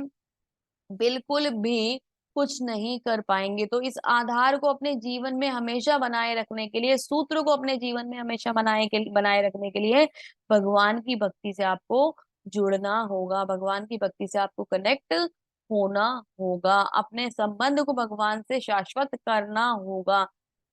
बिल्कुल भी कुछ नहीं कर पाएंगे। तो इस आधार को अपने जीवन में हमेशा बनाए रखने के लिए, सूत्र को अपने जीवन में हमेशा बनाए रखने के लिए भगवान की भक्ति से आपको जुड़ना होगा, भगवान की भक्ति से आपको कनेक्ट होना होगा, अपने संबंध को भगवान से शाश्वत करना होगा।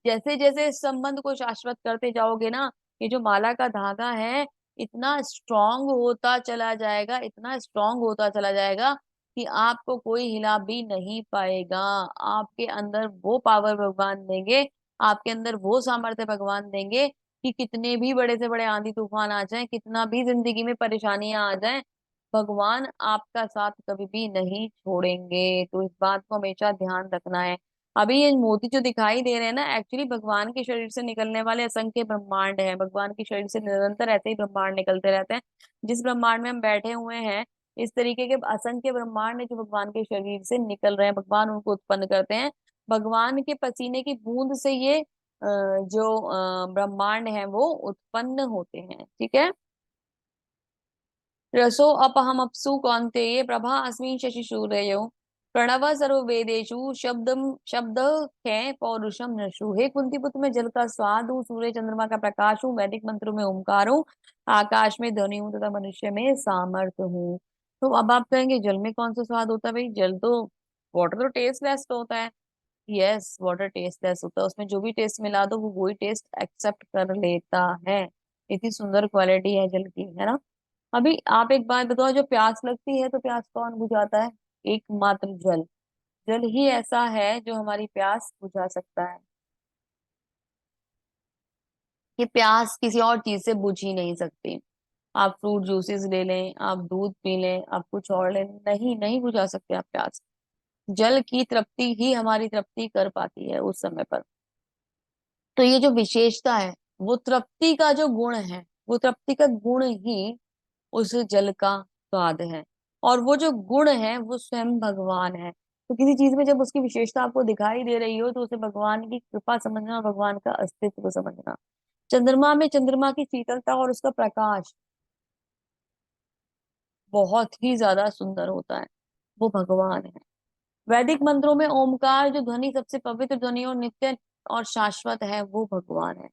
जैसे जैसे इस संबंध को शाश्वत करते जाओगे ना, ये जो माला का धागा है इतना स्ट्रांग होता चला जाएगा, इतना स्ट्रांग होता चला जाएगा कि आपको कोई हिला भी नहीं पाएगा। आपके अंदर वो पावर भगवान देंगे, आपके अंदर वो सामर्थ्य भगवान देंगे कि कितने भी बड़े से बड़े आंधी तूफान आ जाएं, कितना भी जिंदगी में परेशानियां आ जाएं, भगवान आपका साथ कभी भी नहीं छोड़ेंगे। तो इस बात को हमेशा ध्यान रखना है। अभी ये मोती जो दिखाई दे रहे हैं ना, एक्चुअली भगवान के शरीर से निकलने वाले असंख्य ब्रह्मांड है। भगवान के शरीर से निरंतर ऐसे ही ब्रह्मांड निकलते रहते हैं। जिस ब्रह्मांड में हम बैठे हुए हैं, इस तरीके के असंख्य ब्रह्मांड है जो भगवान के शरीर से निकल रहे हैं, भगवान उनको उत्पन्न करते हैं। भगवान के पसीने की बूंद से ये जो ब्रह्मांड है वो उत्पन्न होते हैं। ठीक है। रसो अपहम अप्सु कौन्तेय प्रभा अस्मिन् शशि सूर्ययो प्रणव सर्ववेदेषु शब्दम शब्द है पौरुषम नशु। हे कुंती पुत्र, में जल का स्वाद हूँ, सूर्य चंद्रमा का प्रकाश हूँ, वैदिक मंत्रों में ओमकार हूँ, आकाश में ध्वनि हूँ तथा मनुष्य में सामर्थ्य हूँ। तो अब आप कहेंगे जल में कौन सा स्वाद होता है? भाई जल तो, वाटर तो टेस्टलेस होता है। यस, वाटर टेस्टलेस होता है, उसमें जो भी टेस्ट मिला दो वो वही टेस्ट एक्सेप्ट कर लेता है। इतनी सुंदर क्वालिटी है जल की, है ना। अभी आप एक बात बताओ, जो प्यास लगती है तो प्यास कौन बुझाता है? एकमात्र जल। जल ही ऐसा है जो हमारी प्यास बुझा सकता है। ये प्यास किसी और चीज से बुझ ही नहीं सकती। आप फ्रूट जूसेस ले लें, आप दूध पी लें, आप कुछ और लें, नहीं नहीं बुझा सकते आप प्यास। जल की तृप्ति ही हमारी तृप्ति कर पाती है उस समय पर। तो ये जो विशेषता है, वो तृप्ति का जो गुण है, वो तृप्ति का गुण ही उस जल का स्वाद है। और वो जो गुण है वो स्वयं भगवान है। तो किसी चीज में जब उसकी विशेषता आपको दिखाई दे रही हो तो उसे भगवान की कृपा समझना, भगवान का अस्तित्व समझना। चंद्रमा में चंद्रमा की शीतलता और उसका प्रकाश बहुत ही ज्यादा सुंदर होता है, वो भगवान है। वैदिक मंत्रों में ओमकार जो ध्वनि सबसे पवित्र ध्वनि और नित्य और शाश्वत है, वो भगवान है।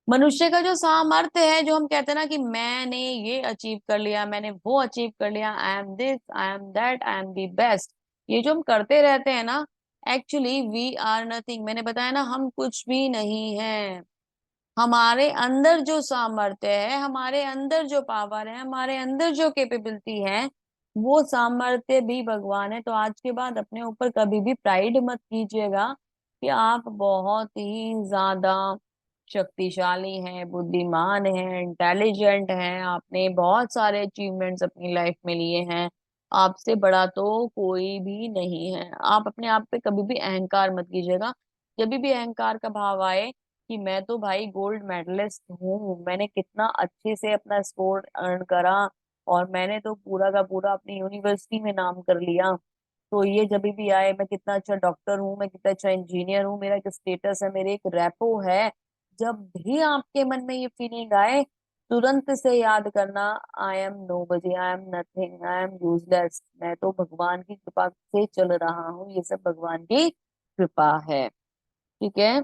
मनुष्य का जो सामर्थ्य है, जो हम कहते हैं ना कि मैंने ये अचीव कर लिया, मैंने वो अचीव कर लिया, I am this, I am that, I am the best, ये जो हम करते रहते हैं ना, एक्चुअली वी आर नथिंग। मैंने बताया ना, हम कुछ भी नहीं है। हमारे अंदर जो सामर्थ्य है, हमारे अंदर जो पावर है, हमारे अंदर जो कैपेबिलिटी है, वो सामर्थ्य भी भगवान है। तो आज के बाद अपने ऊपर कभी भी प्राइड मत कीजिएगा कि आप बहुत ही ज्यादा शक्तिशाली हैं, बुद्धिमान हैं, इंटेलिजेंट हैं, आपने बहुत सारे अचीवमेंट्स अपनी लाइफ में लिए हैं, आपसे बड़ा तो कोई भी नहीं है। आप अपने आप पे कभी भी अहंकार मत कीजिएगा। जब भी अहंकार का भाव आए कि मैं तो भाई गोल्ड मेडलिस्ट हूँ, मैंने कितना अच्छे से अपना स्कोर अर्न करा, और मैंने तो पूरा का पूरा अपनी यूनिवर्सिटी में नाम कर लिया, तो ये जब भी आए, मैं कितना अच्छा डॉक्टर हूँ, मैं कितना अच्छा इंजीनियर हूँ, मेरा एक स्टेटस है, मेरे एक रैपो है, जब भी आपके मन में ये फीलिंग आए, तुरंत से याद करना, आई एम नो बजे, I am nothing, I am useless, मैं तो भगवान की कृपा से चल रहा हूँ, ये सब भगवान की कृपा है। ठीक है।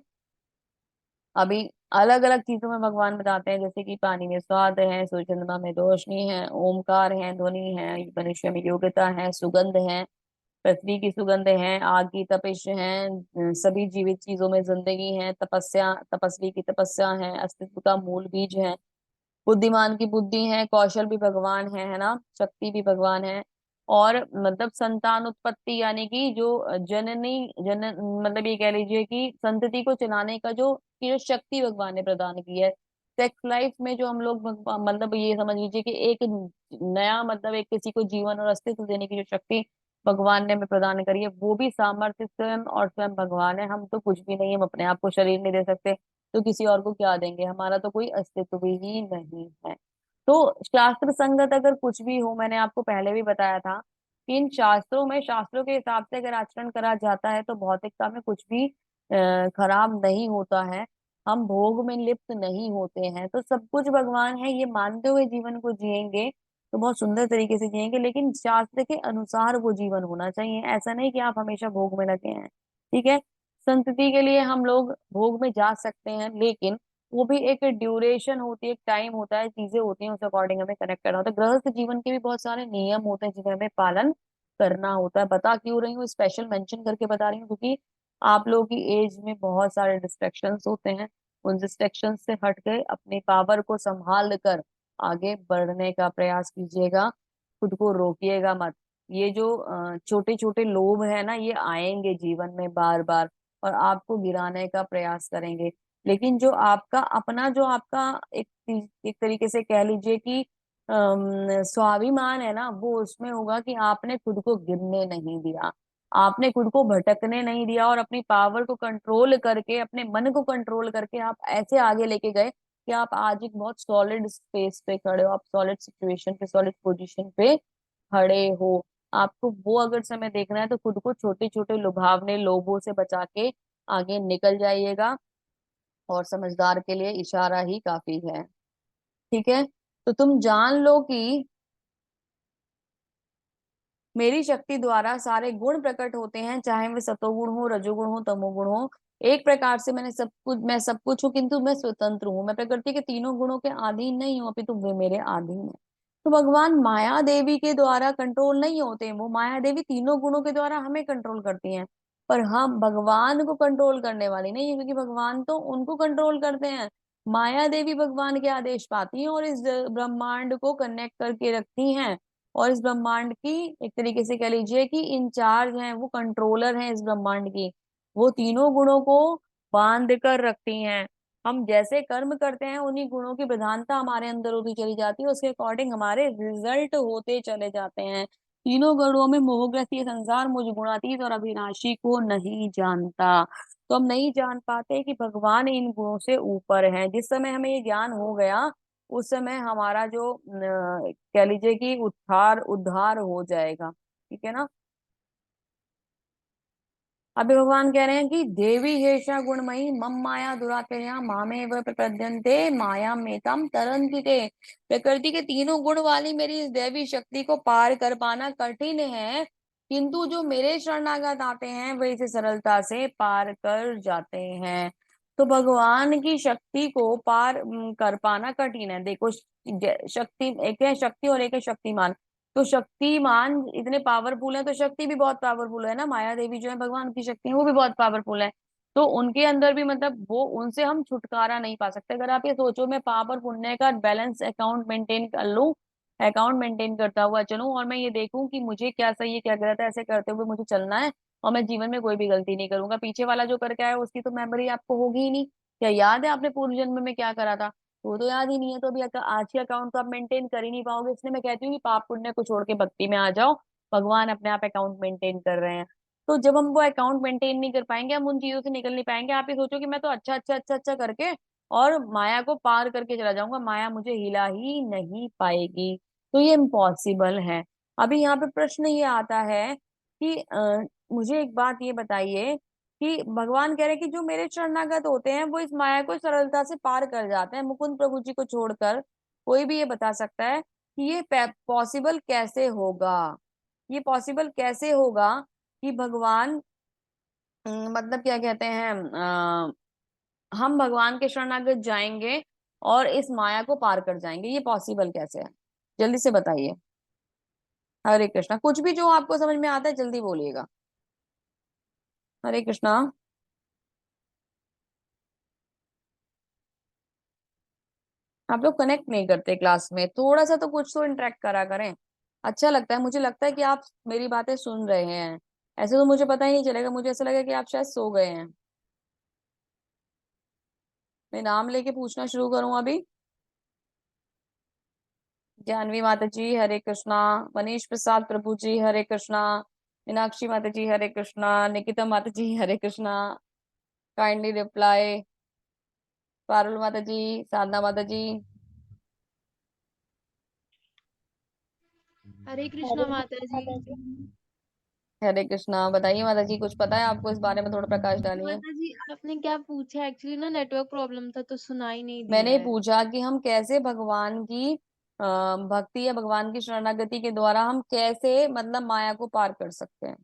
अभी अलग अलग चीजों में भगवान बताते हैं, जैसे कि पानी में स्वाद है, सूर्य चंद्रमा में रोशनी है, ओमकार है, ध्वनि है, मनुष्य में योग्यता है, सुगंध है, पृथ्वी की सुगंध है, आग की तपिश है, सभी जीवित चीजों में जिंदगी है, तपस्या, तपस्वी की तपस्या है, अस्तित्व का मूल बीज है, बुद्धिमान की बुद्धि है, कौशल भी भगवान है ना, शक्ति भी भगवान है। और मतलब संतान उत्पत्ति यानी कि जो जननी जन मतलब ये कह लीजिए कि संतति को चलाने का जो की जो शक्ति भगवान ने प्रदान की है। सेक्स लाइफ में जो हम लोग मतलब ये समझ लीजिए कि एक नया मतलब एक किसी को जीवन और अस्तित्व देने की जो शक्ति भगवान ने हमें प्रदान करी है, वो भी सामर्थ्य स्वयं और स्वयं भगवान है। हम तो कुछ भी नहीं, हम अपने आप को शरीर नहीं दे सकते, तो किसी और को क्या देंगे, हमारा तो कोई अस्तित्व ही नहीं है। तो शास्त्र संगत अगर कुछ भी हो, मैंने आपको पहले भी बताया था कि इन शास्त्रों में, शास्त्रों के हिसाब से अगर आचरण करा जाता है तो भौतिकता में कुछ भी खराब नहीं होता है। हम भोग में लिप्त नहीं होते हैं, तो सब कुछ भगवान है ये मानते हुए जीवन को जिएंगे तो बहुत सुंदर तरीके से जिएंगे, लेकिन शास्त्र के अनुसार वो जीवन होना चाहिए। ऐसा नहीं कि आप हमेशा भोग में लगे हैं। ठीक है, संतति के लिए हम लोग भोग में जा सकते हैं, लेकिन वो भी एक ड्यूरेशन होती है, एक टाइम होता है, चीजें होती हैं, उस अकॉर्डिंग हमें कनेक्ट करना होता है। गृहस्थ जीवन के भी बहुत सारे नियम होते हैं जिन्हें हमें पालन करना होता है। बता क्यों रही हूँ, स्पेशल मेंशन करके बता रही हूँ, क्योंकि आप लोगों की एज में बहुत सारे डिस्ट्रैक्शंस होते हैं। उन डिस्ट्रैक्शंस से हट के अपनी पावर को संभाल कर आगे बढ़ने का प्रयास कीजिएगा, खुद को रोकिएगा मत। ये जो छोटे छोटे लोभ है ना, ये आएंगे जीवन में बार बार और आपको गिराने का प्रयास करेंगे। लेकिन जो आपका अपना, जो आपका एक एक तरीके से कह लीजिए कि स्वाभिमान है ना, वो उसमें होगा कि आपने खुद को गिरने नहीं दिया, आपने खुद को भटकने नहीं दिया, और अपनी पावर को कंट्रोल करके, अपने मन को कंट्रोल करके आप ऐसे आगे लेके गए कि आप आज एक बहुत सॉलिड स्पेस पे खड़े हो, आप सॉलिड सिचुएशन पे, सॉलिड पोजीशन पे खड़े हो। आपको वो अगर समय देखना है तो खुद को छोटे छोटे लुभावने लोभों से बचा के आगे निकल जाइएगा, और समझदार के लिए इशारा ही काफी है। ठीक है, तो तुम जान लो कि मेरी शक्ति द्वारा सारे गुण प्रकट होते हैं, चाहे वे सतोगुण हो, रजोगुण हो, तमोगुण हो। एक प्रकार से मैं सब कुछ हूँ, किंतु मैं स्वतंत्र हूँ। मैं प्रकृति के तीनों गुणों के अधीन नहीं हूँ, अपितु वे मेरे अधीन है। तो भगवान माया देवी के द्वारा कंट्रोल नहीं होते, वो माया देवी तीनों गुणों के द्वारा हमें कंट्रोल करती हैं। पर हम भगवान को कंट्रोल करने वाली नहीं है, क्योंकि भगवान तो उनको कंट्रोल करते हैं। माया देवी भगवान के आदेश पाती हैं और इस ब्रह्मांड को कनेक्ट करके रखती हैं, और इस ब्रह्मांड की एक तरीके से कह लीजिए कि इंचार्ज हैं, वो कंट्रोलर हैं इस ब्रह्मांड की। वो तीनों गुणों को बांध कर रखती हैं। हम जैसे कर्म करते हैं उन्हीं गुणों की प्रधानता हमारे अंदर होती चली जाती है, उसके अकॉर्डिंग हमारे रिजल्ट होते चले जाते हैं। तीनों गुणों में मोहग्रस्त ये संसार मुझ गुणातीत और अविनाशी को नहीं जानता। तो हम नहीं जान पाते कि भगवान इन गुणों से ऊपर है। जिस समय हमें ये ज्ञान हो गया, उस समय हमारा जो कह लीजिए कि उद्धार उद्धार हो जाएगा। ठीक है ना। अभी भगवान कह रहे हैं कि देवी हेषा गुणमयी मम माया दुरात्मया मामेव प्रपद्यन्ते माया मेताम तरन्ति ते। प्रकृति के तीनों गुण वाली मेरी इस देवी शक्ति को पार कर पाना कठिन है, किंतु जो मेरे शरणागत आते हैं वे इसे सरलता से पार कर जाते हैं। तो भगवान की शक्ति को पार कर पाना कठिन है। देखो, शक्ति एक है शक्ति और एक है शक्तिमान। तो शक्तिमान इतने पावरफुल है, तो शक्ति भी बहुत पावरफुल है ना। माया देवी जो है भगवान की शक्ति है, वो भी बहुत पावरफुल है। तो उनके अंदर भी मतलब वो, उनसे हम छुटकारा नहीं पा सकते। अगर आप ये सोचो मैं पाप और पुण्य का बैलेंस अकाउंट मेंटेन कर लूं, अकाउंट मेंटेन करता हुआ चलूं, और मैं ये देखूं कि मुझे क्या सही है क्या गलत है, ऐसे करते हुए मुझे चलना है, और मैं जीवन में कोई भी गलती नहीं करूंगा, पीछे वाला जो करके आया उसकी तो मेमोरी आपको होगी ही नहीं। क्या याद है आपने पूर्व जन्म में क्या करा था? वो तो याद ही नहीं है, तो अभी आज के अकाउंट तो आप मेंटेन कर ही नहीं पाओगे। इसलिए मैं कहती हूँ कि पाप पुण्य को छोड़ के भक्ति में आ जाओ, भगवान अपने आप अकाउंट मेंटेन कर रहे हैं। तो जब हम वो अकाउंट मेंटेन नहीं कर पाएंगे, हम उन चीजों से निकल नहीं पाएंगे। आप ये सोचो कि मैं तो अच्छा अच्छा अच्छा अच्छा करके और माया को पार करके चला जाऊंगा, माया मुझे हिला ही नहीं पाएगी, तो ये इम्पॉसिबल है। अभी यहाँ पे प्रश्न ये आता है कि मुझे एक बात ये बताइए कि भगवान कह रहे हैं कि जो मेरे शरणागत होते हैं वो इस माया को सरलता से पार कर जाते हैं, मुकुंद प्रभु जी को छोड़कर। कोई भी ये बता सकता है कि ये पॉसिबल कैसे होगा? ये पॉसिबल कैसे होगा कि भगवान मतलब क्या कहते हैं, हम भगवान के शरणागत जाएंगे और इस माया को पार कर जाएंगे? ये पॉसिबल कैसे है? जल्दी से बताइए। हरे कृष्णा। कुछ भी जो आपको समझ में आता है जल्दी बोलिएगा। हरे कृष्णा। आप लोग कनेक्ट नहीं करते क्लास में, थोड़ा सा तो कुछ तो इंटरेक्ट करा करें। अच्छा लगता है, मुझे लगता है कि आप मेरी बातें सुन रहे हैं। ऐसे तो मुझे पता ही नहीं चलेगा, मुझे ऐसा लगा कि आप शायद सो गए हैं। मैं नाम लेके पूछना शुरू करूं अभी। जानवी माता जी हरे कृष्णा। मनीष प्रसाद प्रभु जी हरे कृष्णा। मीनाक्षी माता जी हरे कृष्णा। निकिता माता जी हरे कृष्णा। Kindly reply. पारुल माता जी। साधना माता जी। हरे हरे कृष्णा माता कृष्णा जी। माता जी। हरे कृष्णा। बताइए माता जी, कुछ पता है आपको इस बारे में? थोड़ा प्रकाश डालिए। माता जी आपने क्या पूछा? एक्चुअली ना नेटवर्क प्रॉब्लम था तो सुनाई नहीं दिया मैंने है। पूछा कि हम कैसे भगवान की भक्ति या भगवान की शरणागति के द्वारा हम कैसे मतलब माया को पार कर सकते हैं।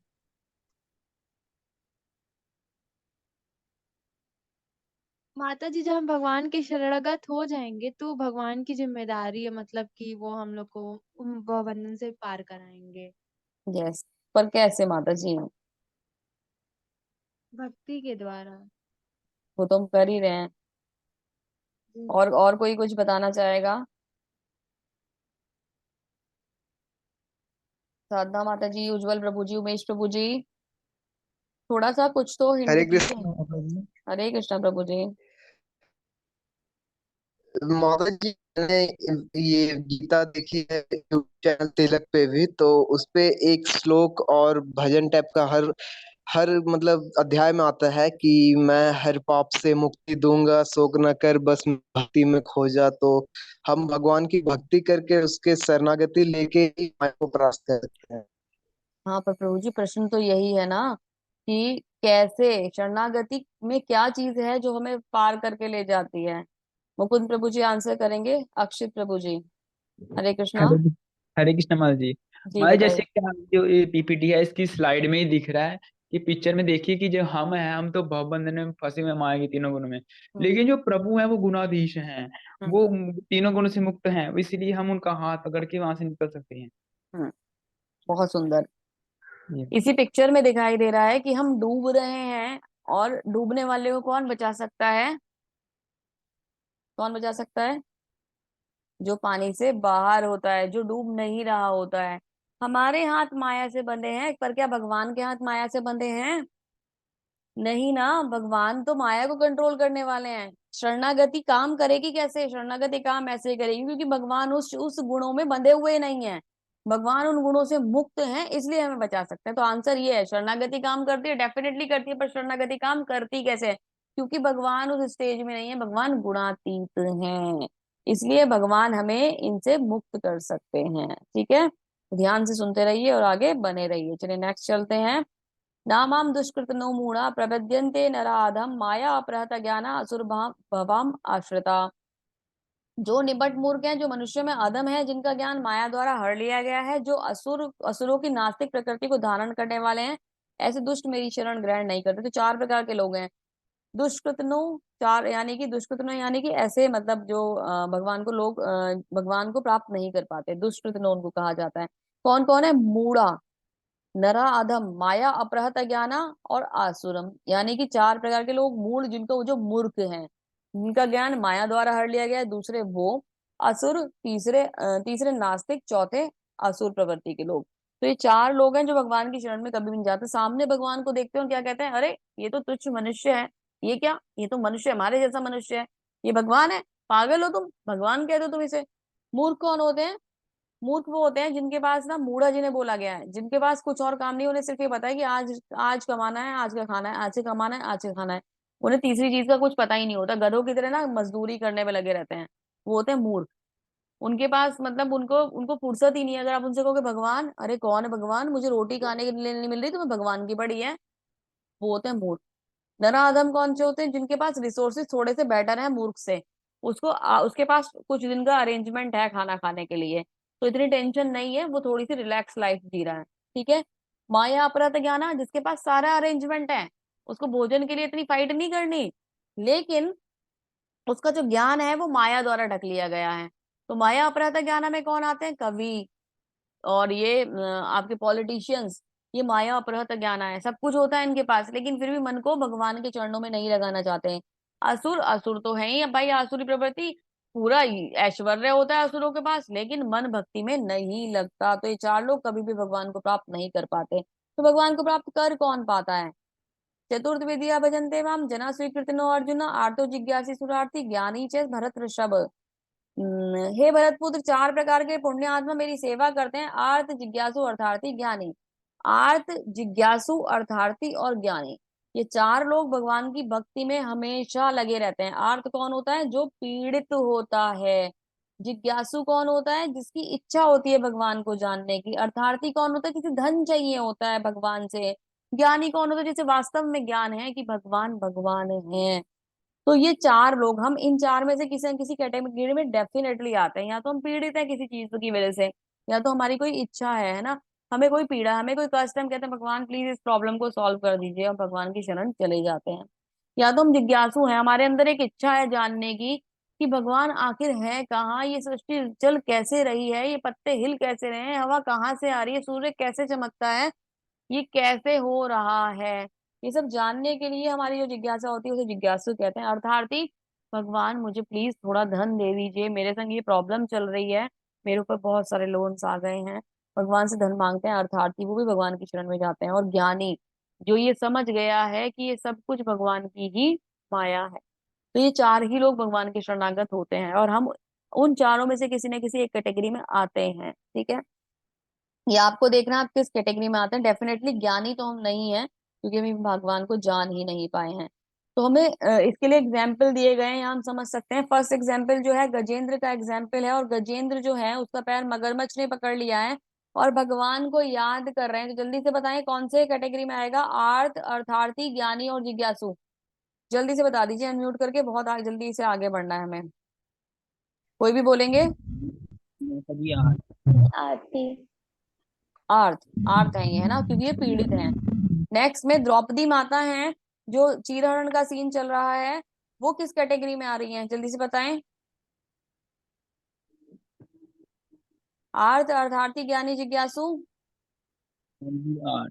माता जी जब हम भगवान के शरणागत हो जाएंगे तो भगवान की जिम्मेदारी है, मतलब कि वो हम लोग को वह बंधन से पार कराएंगे। यस। पर कैसे माता जी? भक्ति के द्वारा। वो तो हम कर ही रहे हैं। जी। और कोई कुछ बताना चाहेगा? साधना माता जी, उज्जवल प्रभु जी, उमेश प्रभु जी, थोड़ा सा कुछ तो हिंट हरे दीजिए। कृष्ण माता जी। हरे कृष्णा प्रभु जी। माता जी मैंने ये गीता देखी है यूट्यूब चैनल तिलक पे भी, तो उस पे एक श्लोक और भजन टाइप का हर हर मतलब अध्याय में आता है कि मैं हर पाप से मुक्ति दूंगा, शोक न कर बस भक्ति में खो जा। तो हम भगवान की भक्ति करके उसके शरणागति लेके ही माया को प्राप्त करते हैं। हाँ पर प्रभु जी, प्रश्न तो यही है ना कि कैसे शरणागति में क्या चीज है जो हमें पार करके ले जाती है। मुकुंद प्रभु जी आंसर करेंगे। अक्षित प्रभु जी। हरे कृष्णा। हरे हरे कृष्ण माता जी। जी माता जैसे बताइए। कि हम जो ये पीपीटी है इसकी स्लाइड में ही दिख रहा है कि पिक्चर में देखिए कि जो हम हैं हम तो भवबंधन में फंसे हुए हैं माया के तीनों गुणों में। हम्म। लेकिन जो प्रभु हैं वो गुणाधीश हैं। हम्म। वो तीनों गुणों से मुक्त हैं, इसलिए हम उनका हाथ पकड़ के वहां से निकल सकते हैं। हम्म। बहुत सुंदर। जी। इसी पिक्चर में दिखाई दे रहा है कि हम डूब रहे हैं, और डूबने वाले को कौन बचा सकता है? कौन बचा सकता है? जो पानी से बाहर होता है, जो डूब नहीं रहा होता है। हमारे हाथ माया से बंधे हैं, पर क्या भगवान के हाथ माया से बंधे हैं? नहीं ना, भगवान तो माया को कंट्रोल करने वाले हैं। शरणागति काम करेगी कैसे? शरणागति काम ऐसे करेगी क्योंकि भगवान उस गुणों में बंधे हुए नहीं है। भगवान उन गुणों से मुक्त हैं, इसलिए हमें बचा सकते हैं। तो आंसर ये है, शरणागति काम करती है, डेफिनेटली करती है, पर शरणागति काम करती कैसे है? क्योंकि भगवान उस स्टेज में नहीं है, भगवान गुणातीत हैं। इसलिए भगवान हमें इनसे मुक्त कर सकते हैं। ठीक है, ध्यान से सुनते रहिए और आगे बने रहिए। चलिए नेक्स्ट चलते हैं। नामाम दुष्कृतनो मूढ़ा प्रपद्यन्ते नराधम माया अपहृत ज्ञाना असुर भवाम आश्रिता। जो निबट मूर्ख हैं, जो मनुष्य में अधम है, जिनका ज्ञान माया द्वारा हर लिया गया है, जो असुरों की नास्तिक प्रकृति को धारण करने वाले हैं, ऐसे दुष्ट मेरी शरण ग्रहण नहीं करते। तो चार प्रकार के लोग हैं। दुष्कृतनो, चार यानी कि दुष्कृतनो यानी कि ऐसे मतलब जो भगवान को लोग भगवान को प्राप्त नहीं कर पाते, दुष्कृतनो उनको कहा जाता है। कौन कौन है? मूढ़ा, नरा अधम, माया अपहृत ज्ञाना और आसुरम, यानी कि चार प्रकार के लोग। मूल जिनको, जो मूर्ख हैं, जिनका ज्ञान माया द्वारा हर लिया गया है। दूसरे वो असुर, तीसरे नास्तिक, चौथे असुर प्रवृत्ति के लोग। तो ये चार लोग हैं जो भगवान की शरण में कभी भी नहीं जाते। सामने भगवान को देखते हो क्या कहते हैं? अरे ये तो तुच्छ मनुष्य है। ये क्या, ये तो मनुष्य, हमारे जैसा मनुष्य है। ये भगवान है? पागल हो तुम, भगवान कहते हो तुम इसे। मूर्ख कौन होते हैं? मूर्ख वो होते हैं जिनके पास ना, मूढ़ा जिन्हें बोला गया है, जिनके पास कुछ और काम नहीं, उन्हें सिर्फ ये पता है कि आज आज कमाना है, आज का खाना है, आज से कमाना है, आज से खाना है। उन्हें तीसरी चीज का कुछ पता ही नहीं होता, गधों की तरह ना मजदूरी करने में लगे रहते हैं। वो होते हैं मूर्ख। उनके पास मतलब उनको उनको फुर्सत ही नहीं है। अगर आप उनसे कहोगे भगवान, अरे कौन है भगवान, मुझे रोटी खाने के लिए नहीं मिल रही, तुम्हें भगवान की पड़ी है। वो होते हैं मूर्ख। धनाधम कौन से होते हैं? जिनके पास रिसोर्सेज थोड़े से बेटर है मूर्ख से। उसके पास कुछ दिन का अरेंजमेंट है खाना खाने के लिए, तो इतनी टेंशन नहीं है, वो थोड़ी सी रिलैक्स लाइफ जी रहा है। ठीक है। माया अपराध ज्ञाना, जिसके पास सारा अरेंजमेंट है, उसको भोजन के लिए इतनी फाइट नहीं करनी, लेकिन उसका जो ज्ञान है वो माया द्वारा ढक लिया गया है। तो माया अपराध ज्ञाना में कौन आते हैं? कवि, और ये आपके पॉलिटिशियंस। ये माया अपहृत ज्ञान है, सब कुछ होता है इनके पास, लेकिन फिर भी मन को भगवान के चरणों में नहीं लगाना चाहते हैं। असुर, असुर तो है ही अब भाई, आसुरी प्रवृत्ति। पूरा ऐश्वर्य होता है असुरों के पास, लेकिन मन भक्ति में नहीं लगता। तो ये चार लोग कभी भी भगवान को प्राप्त नहीं कर पाते। तो भगवान को प्राप्त कर कौन पाता है? चतुर्थ विद्या भजन्ते माम जना स्वीकृतिनो अर्जुन आर्तो जिज्ञासी सुरार्थी ज्ञानी च भरत ऋषभ। हे भरत पुत्र, चार प्रकार के पुण्य आत्मा मेरी सेवा करते हैं, आर्त, जिज्ञासु, अर्थार्थी, ज्ञानी। आर्त, जिज्ञासु, अर्थार्थी और ज्ञानी, ये चार लोग भगवान की भक्ति में हमेशा लगे रहते हैं। आर्त कौन होता है? जो पीड़ित होता है। जिज्ञासु कौन होता है? जिसकी इच्छा होती है भगवान को जानने की। अर्थार्थी कौन होता है? किसी धन चाहिए होता है भगवान से। ज्ञानी कौन होता है? जिसे वास्तव में ज्ञान है कि भगवान भगवान है। तो ये चार लोग, हम इन चार में से किसी न किसी कैटेगरी में डेफिनेटली आते हैं। या तो हम पीड़ित हैं किसी चीज की वजह से, या तो हमारी कोई इच्छा है ना, हमें कोई पीड़ा, हमें कोई कष्ट है, हम कहते हैं भगवान प्लीज इस प्रॉब्लम को सॉल्व कर दीजिए, और भगवान की शरण चले जाते हैं। या तो हम जिज्ञासु हैं, हमारे अंदर एक इच्छा है जानने की कि भगवान आखिर है कहाँ, ये सृष्टि चल कैसे रही है, ये पत्ते हिल कैसे रहे हैं, हवा कहाँ से आ रही है, सूर्य कैसे चमकता है, ये कैसे हो रहा है, ये सब जानने के लिए हमारी जो जिज्ञासा होती है उसे जिज्ञासु कहते हैं। अर्थार्थी, भगवान मुझे प्लीज थोड़ा धन दे दीजिए, मेरे संग ये प्रॉब्लम चल रही है, मेरे ऊपर बहुत सारे लोन्स आ गए हैं, भगवान से धन मांगते हैं। अर्थार्थी वो भी भगवान की शरण में जाते हैं। और ज्ञानी, जो ये समझ गया है कि ये सब कुछ भगवान की ही माया है। तो ये चार ही लोग भगवान के शरणागत होते हैं, और हम उन चारों में से किसी न किसी एक कैटेगरी में आते हैं। ठीक है, ये आपको देखना है आप किस कैटेगरी में आते हैं। डेफिनेटली ज्ञानी तो हम नहीं है, क्योंकि हम भगवान को जान ही नहीं पाए हैं। तो हमें इसके लिए एग्जाम्पल दिए गए हैं, यहाँ हम समझ सकते हैं। फर्स्ट एग्जाम्पल जो है गजेंद्र का एग्जाम्पल है, और गजेंद्र जो है उसका पैर मगरमच्छ ने पकड़ लिया है, और भगवान को याद कर रहे हैं। तो जल्दी से बताएं कौन से कैटेगरी में आएगा? आर्थ, अर्थार्थी, ज्ञानी और जिज्ञासु। जल्दी से बता दीजिए अनम्यूट करके, बहुत जल्दी से आगे बढ़ना है हमें। कोई भी बोलेंगे? कभी यार। आरती। आर्थ, आर्थ है ये, है ना, क्योंकि ये पीड़ित हैं। नेक्स्ट में द्रौपदी माता हैं, जो चीरहरण का सीन चल रहा है, वो किस कैटेगरी में आ रही हैं? जल्दी से बताएं। आर्थ, अर्थार्थी, ज्ञानी, जिज्ञासु। यार।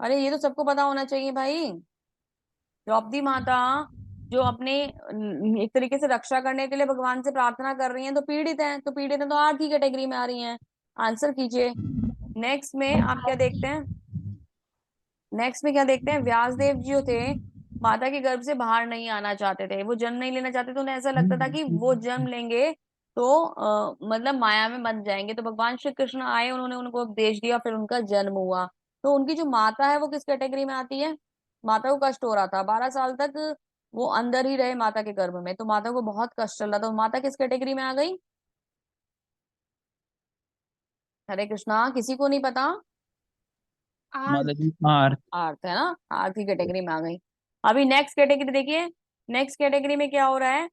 अरे ये तो सबको पता होना चाहिए भाई। द्रौपदी माता जो अपने एक तरीके से रक्षा करने के लिए भगवान से प्रार्थना कर रही हैं, तो पीड़ित हैं, तो पीड़ित हैं तो आर्थ की कैटेगरी में आ रही हैं। आंसर कीजिए। नेक्स्ट में आप क्या देखते हैं? नेक्स्ट में क्या देखते हैं? व्यास देव जी जो थे, माता के गर्भ से बाहर नहीं आना चाहते थे, वो जन्म नहीं लेना चाहते थे। उन्हें ऐसा लगता था कि वो जन्म लेंगे तो मतलब माया में बन जाएंगे। तो भगवान श्री कृष्ण आए, उन्होंने उनको उपदेश दिया, फिर उनका जन्म हुआ। तो उनकी जो माता है वो किस कैटेगरी में आती है? माता को कष्ट हो रहा था 12 साल तक, वो अंदर ही रहे माता के गर्भ में, तो माता को बहुत कष्ट चल रहा था। माता किस कैटेगरी में आ गई? हरे कृष्णा, किसी को नहीं पता? आर्थ। माता जी आर्थ। आर्थ है ना, आर्थ की कैटेगरी में आ गई। अभी नेक्स्ट कैटेगरी देखिए। नेक्स्ट कैटेगरी में क्या हो रहा है?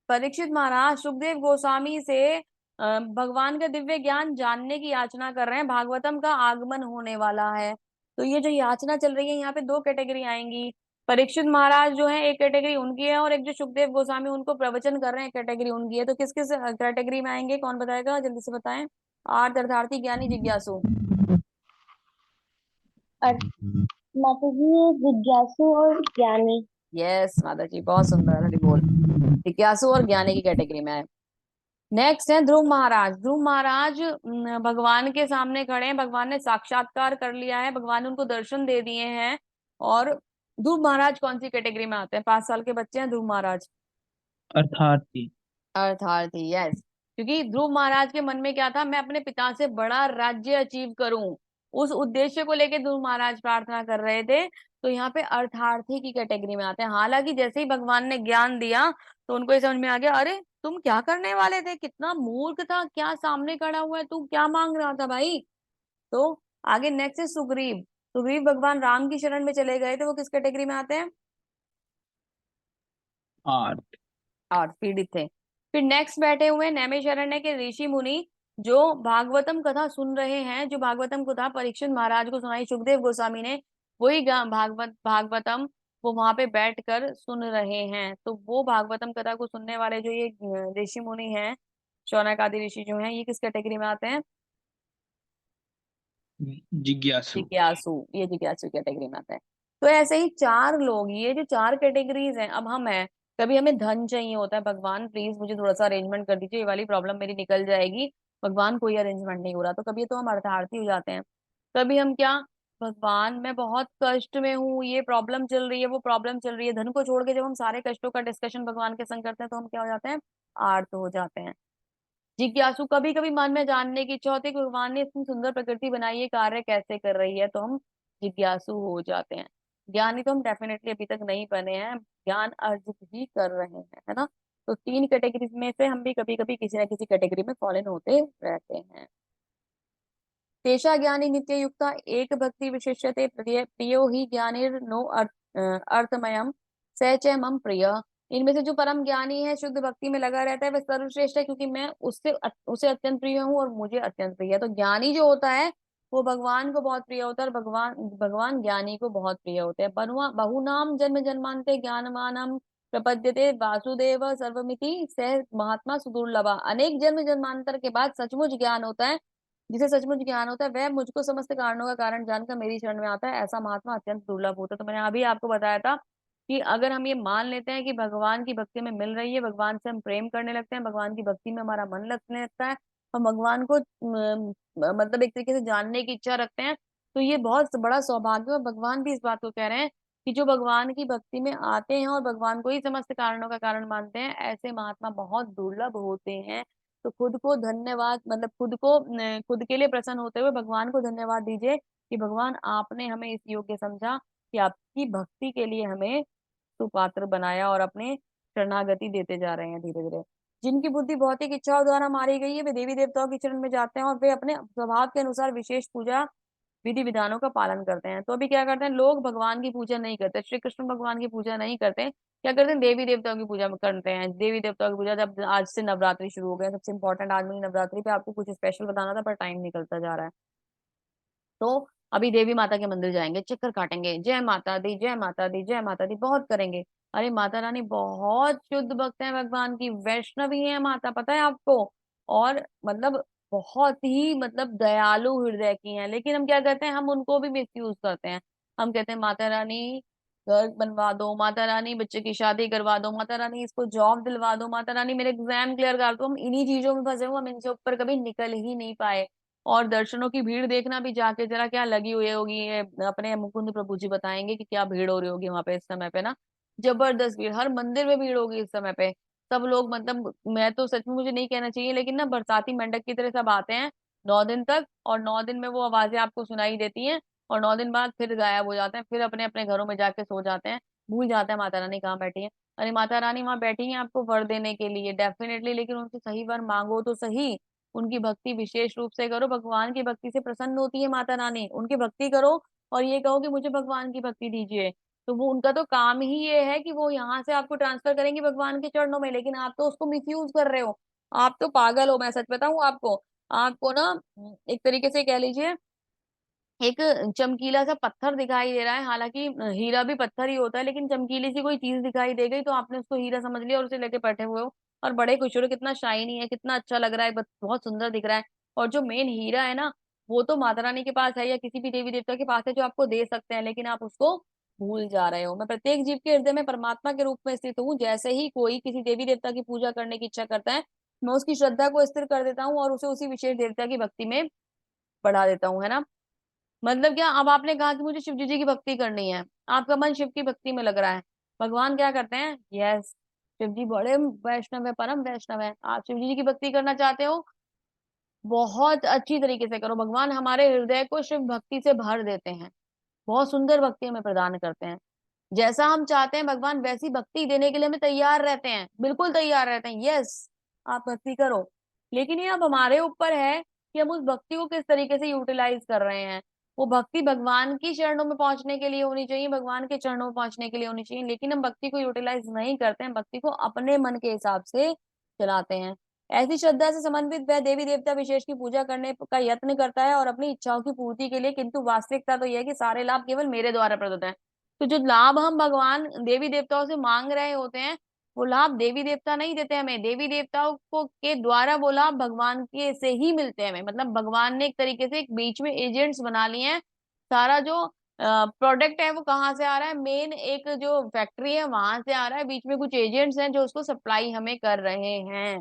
परीक्षित महाराज सुखदेव गोस्वामी से भगवान का दिव्य ज्ञान जानने की याचना कर रहे हैं, भागवतम का आगमन होने वाला है। तो ये जो याचना चल रही है, यहाँ पे दो कैटेगरी आएंगी। परीक्षित महाराज जो है एक कैटेगरी उनकी है, और एक जो सुखदेव गोस्वामी उनको प्रवचन कर रहे हैं कैटेगरी उनकी है। तो किस किस कैटेगरी में आएंगे? कौन बताएगा? जल्दी से बताएं। आर्थ, अर्थार्थी, ज्ञानी, जिज्ञासु। माता जी ये जिज्ञासु और ज्ञानी। यस माता जी, बहुत सुंदर, हरि बोल। जिज्ञासु और ज्ञानी की कैटेगरी में है। नेक्स्ट है ध्रुव महाराज। ध्रुव महाराज भगवान के सामने खड़े हैं, भगवान ने साक्षात्कार कर लिया है, भगवान ने उनको दर्शन दे दिए हैं। और ध्रुव महाराज कौन सी कैटेगरी में आते हैं? 5 साल के बच्चे हैं ध्रुव महाराज। अर्थार्थी। अर्थार्थी, यस। क्योंकि ध्रुव महाराज के मन में क्या था? मैं अपने पिता से बड़ा राज्य अचीव करूं, उस उद्देश्य को लेके ध्रुव महाराज प्रार्थना कर रहे थे। तो यहाँ पे अर्थार्थी की कैटेगरी में आते हैं। हालांकि जैसे ही भगवान ने ज्ञान दिया, तो उनको ये समझ में आ गया, अरे तुम क्या करने वाले थे, कितना मूर्ख था, क्या सामने खड़ा हुआ है, तू क्या मांग रहा था भाई। तो आगे नेक्स्ट है सुग्रीव। सुग्रीव भगवान राम की शरण में चले गए थे, वो किस कैटेगरी में आते हैं? आर्थ। और पीड़ित थे। फिर नेक्स्ट बैठे हुए नैमिषारण्य के ऋषि मुनि, जो भागवतम कथा सुन रहे हैं, जो भागवतम कथा परीक्षित महाराज को सुनाई सुखदेव गोस्वामी ने, वही भागवतम वो वहां पे बैठ कर सुन रहे हैं। तो वो भागवतम कथा को सुनने वाले जो ये ऋषि मुनि हैं, शौनक आदि ऋषि जो हैं, ये किस कैटेगरी में आते हैं? जिज्ञासु। जिज्ञासु, ये जिज्ञासु कैटेगरी में आता है। तो ऐसे ही चार लोग, ये जो चार कैटेगरीज हैं, अब हम हैं, कभी हमें धन चाहिए होता है, भगवान प्लीज मुझे थोड़ा सा अरेंजमेंट कर दीजिए, ये वाली प्रॉब्लम मेरी निकल जाएगी, भगवान कोई अरेंजमेंट नहीं हो रहा, तो कभी तो हम अर्थार्थी हो जाते हैं। कभी हम क्या, भगवान मैं बहुत कष्ट में हूँ, ये प्रॉब्लम चल रही है, वो प्रॉब्लम चल रही है, धन को छोड़ के जब हम सारे कष्टों का डिस्कशन भगवान के संग करते हैं तो हम क्या हो जाते हैं, आर्त हो जाते हैं। जिज्ञासु, कभी कभी मन में जानने की इच्छा होती है कि भगवान ने इतनी सुंदर प्रकृति बनाई है, कार्य कैसे कर रही है, तो हम जिज्ञासु हो जाते हैं। ज्ञानी तो हम डेफिनेटली अभी तक नहीं बने हैं, ज्ञान अर्जित ही कर रहे हैं, है ना। तो 3 कैटेगरीज में से हम भी कभी कभी किसी ना किसी कैटेगरी में फॉलन होते रहते हैं। तेषा ज्ञानी नित्य युक्ता एक भक्ति विशिष्यते प्रियो ही ज्ञानिर नो अर्थमयम स च मम प्रिय। इनमें से जो परम ज्ञानी है, शुद्ध भक्ति में लगा रहता है, वह सर्वश्रेष्ठ है, क्योंकि मैं उसे अत्यंत प्रिय हूँ और मुझे अत्यंत प्रिय है। तो ज्ञानी जो होता है वो भगवान को बहुत प्रिय होता है, और भगवान भगवान ज्ञानी को बहुत प्रिय होते हैं। बहुनाम जन्म जन्मांते ज्ञानवानम प्रपद्यते वासुदेव सर्वमिति सह महात्मा सुदुर्लभा। अनेक जन्म जन्मांतर के बाद सचमुच ज्ञान होता है, जिसे सचमुच ज्ञान होता है, वह मुझको समस्त कारणों का कारण जानकर मेरी शरण में आता है, ऐसा महात्मा अत्यंत दुर्लभ होता है। तो मैंने अभी आपको बताया था कि अगर हम ये मान लेते हैं कि भगवान की भक्ति में मिल रही है, भगवान से हम प्रेम करने लगते हैं, भगवान की भक्ति में हमारा मन लगने लगता है, हम भगवान को मतलब एक तरीके से जानने की इच्छा रखते हैं, तो ये बहुत बड़ा सौभाग्य है। और भगवान भी इस बात को कह रहे हैं कि जो भगवान की भक्ति में आते हैं और भगवान को ही समस्त कारणों का कारण मानते हैं, ऐसे महात्मा बहुत दुर्लभ होते हैं। तो खुद को धन्यवाद, मतलब खुद के लिए प्रसन्न होते हुए भगवान को धन्यवाद दीजिए कि भगवान आपने हमें इस योग्य समझा कि आपकी भक्ति के लिए हमें सुपात्र बनाया, और अपने शरणागति देते जा रहे हैं धीरे धीरे। जिनकी बुद्धि भौतिक इच्छाओं द्वारा मारी गई है, वे देवी देवताओं की चरण में जाते हैं और वे अपने स्वभाव के अनुसार विशेष पूजा विधि विधानों का पालन करते हैं। तो अभी क्या करते हैं लोग, भगवान की पूजा नहीं करते, श्री कृष्ण भगवान की पूजा नहीं करते, क्या करते हैं, देवी देवताओं की पूजा करते हैं। देवी देवताओं की पूजा, जब आज से नवरात्रि शुरू हो गए, सबसे इंपॉर्टेंट आज मेरी नवरात्रि पे आपको कुछ स्पेशल बताना था, पर टाइम निकलता जा रहा है। तो अभी देवी माता के मंदिर जाएंगे, चक्कर काटेंगे, जय माता दी जय माता दी जय माता दी बहुत करेंगे। अरे माता रानी बहुत शुद्ध भक्त है भगवान की, वैष्णवी है माता, पता है आपको। और मतलब बहुत ही मतलब दयालु हृदय की हैं, लेकिन हम क्या करते हैं, हम उनको भी मिस यूज करते हैं। हम कहते हैं माता रानी घर बनवा दो, माता रानी बच्चे की शादी करवा दो, माता रानी इसको जॉब दिलवा दो, माता रानी मेरे एग्जाम क्लियर कर दो। हम इन्हीं चीजों में फंसे हुए, हम इनसे ऊपर कभी निकल ही नहीं पाए। और दर्शनों की भीड़ देखना भी, जाके जरा क्या लगी हुई होगी, ये अपने मुकुंद प्रभु जी बताएंगे कि क्या भीड़ हो रही होगी वहां पे इस समय पे ना। जबरदस्त भीड़, हर मंदिर में भीड़ होगी इस समय पे। सब लोग मतलब, मैं तो सच में, मुझे नहीं कहना चाहिए लेकिन ना बरसाती मेंढक की तरह सब आते हैं 9 दिन तक, और 9 दिन में वो आवाजें आपको सुनाई देती हैं, और 9 दिन बाद फिर गायब हो जाते हैं, फिर अपने अपने घरों में जाके सो जाते हैं, भूल जाते हैं माता रानी कहाँ बैठी है। अरे माता रानी वहां बैठी है आपको वर देने के लिए डेफिनेटली, लेकिन उनसे सही वर मांगो तो सही, उनकी भक्ति विशेष रूप से करो, भगवान की भक्ति से प्रसन्न होती है माता रानी, उनकी भक्ति करो और ये कहो कि मुझे भगवान की भक्ति दीजिए। तो वो उनका तो काम ही ये है कि वो यहाँ से आपको ट्रांसफर करेंगे भगवान के चरणों में, लेकिन आप तो उसको मिसयूज कर रहे हो। आप तो पागल हो, मैं सच बताऊं आपको। आपको ना एक तरीके से कह लीजिए, एक चमकीला सा पत्थर दिखाई दे रहा है, हालांकि हीरा भी पत्थर ही होता है, लेकिन चमकीली सी कोई चीज दिखाई दे गई तो आपने उसको हीरा समझ लिया और उसे लेके बैठे हुए हो, और बड़े खुश हो रहे हो, कितना शाइनी है, कितना अच्छा लग रहा है, बहुत सुंदर दिख रहा है। और जो मेन हीरा है ना, वो तो माता रानी के पास है या किसी भी देवी देवता के पास है जो आपको दे सकते हैं, लेकिन आप उसको भूल जा रहे हो। मैं प्रत्येक जीव के हृदय में परमात्मा के रूप में स्थित हूँ, जैसे ही कोई किसी देवी देवता की पूजा करने की इच्छा करता है, मैं उसकी श्रद्धा को स्थिर कर देता हूँ और उसे उसी विशेष देवता की भक्ति में बढ़ा देता हूँ, है ना। मतलब क्या, अब आपने कहा कि मुझे शिव जी की भक्ति करनी है, आपका मन शिव की भक्ति में लग रहा है, भगवान क्या करते हैं, यस, शिव जी बड़े वैष्णव है, परम वैष्णव है, आप शिव जी की भक्ति करना चाहते हो, बहुत अच्छी तरीके से करो, भगवान हमारे हृदय को शिव भक्ति से भर देते हैं, बहुत सुंदर भक्ति हमें प्रदान करते हैं। जैसा हम चाहते हैं भगवान वैसी भक्ति देने के लिए हमें तैयार रहते हैं, बिल्कुल तैयार रहते हैं, यस आप भक्ति करो। लेकिन ये अब हमारे ऊपर है कि हम उस भक्ति को किस तरीके से यूटिलाइज कर रहे हैं। वो भक्ति भगवान की चरणों में पहुंचने के लिए होनी चाहिए, भगवान के चरणों में पहुंचने के लिए होनी चाहिए, लेकिन हम भक्ति को यूटिलाइज नहीं करते हैं, भक्ति को अपने मन के हिसाब से चलाते हैं। ऐसी श्रद्धा से समन्वित वह देवी देवता विशेष की पूजा करने का यत्न करता है और अपनी इच्छाओं की पूर्ति के लिए, किंतु वास्तविकता तो यह है कि सारे लाभ केवल मेरे द्वारा प्रदत्त है। तो जो लाभ हम भगवान देवी देवताओं से मांग रहे होते हैं, वो लाभ देवी देवता नहीं देते हमें, देवी देवताओं को के द्वारा वो लाभ भगवान के से ही मिलते हैं हमें। मतलब भगवान ने एक तरीके से एक बीच में एजेंट्स बना लिए हैं, सारा जो प्रोडक्ट है वो कहाँ से आ रहा है, मेन एक जो फैक्ट्री है वहां से आ रहा है, बीच में कुछ एजेंट्स हैं जो उसको सप्लाई हमें कर रहे हैं।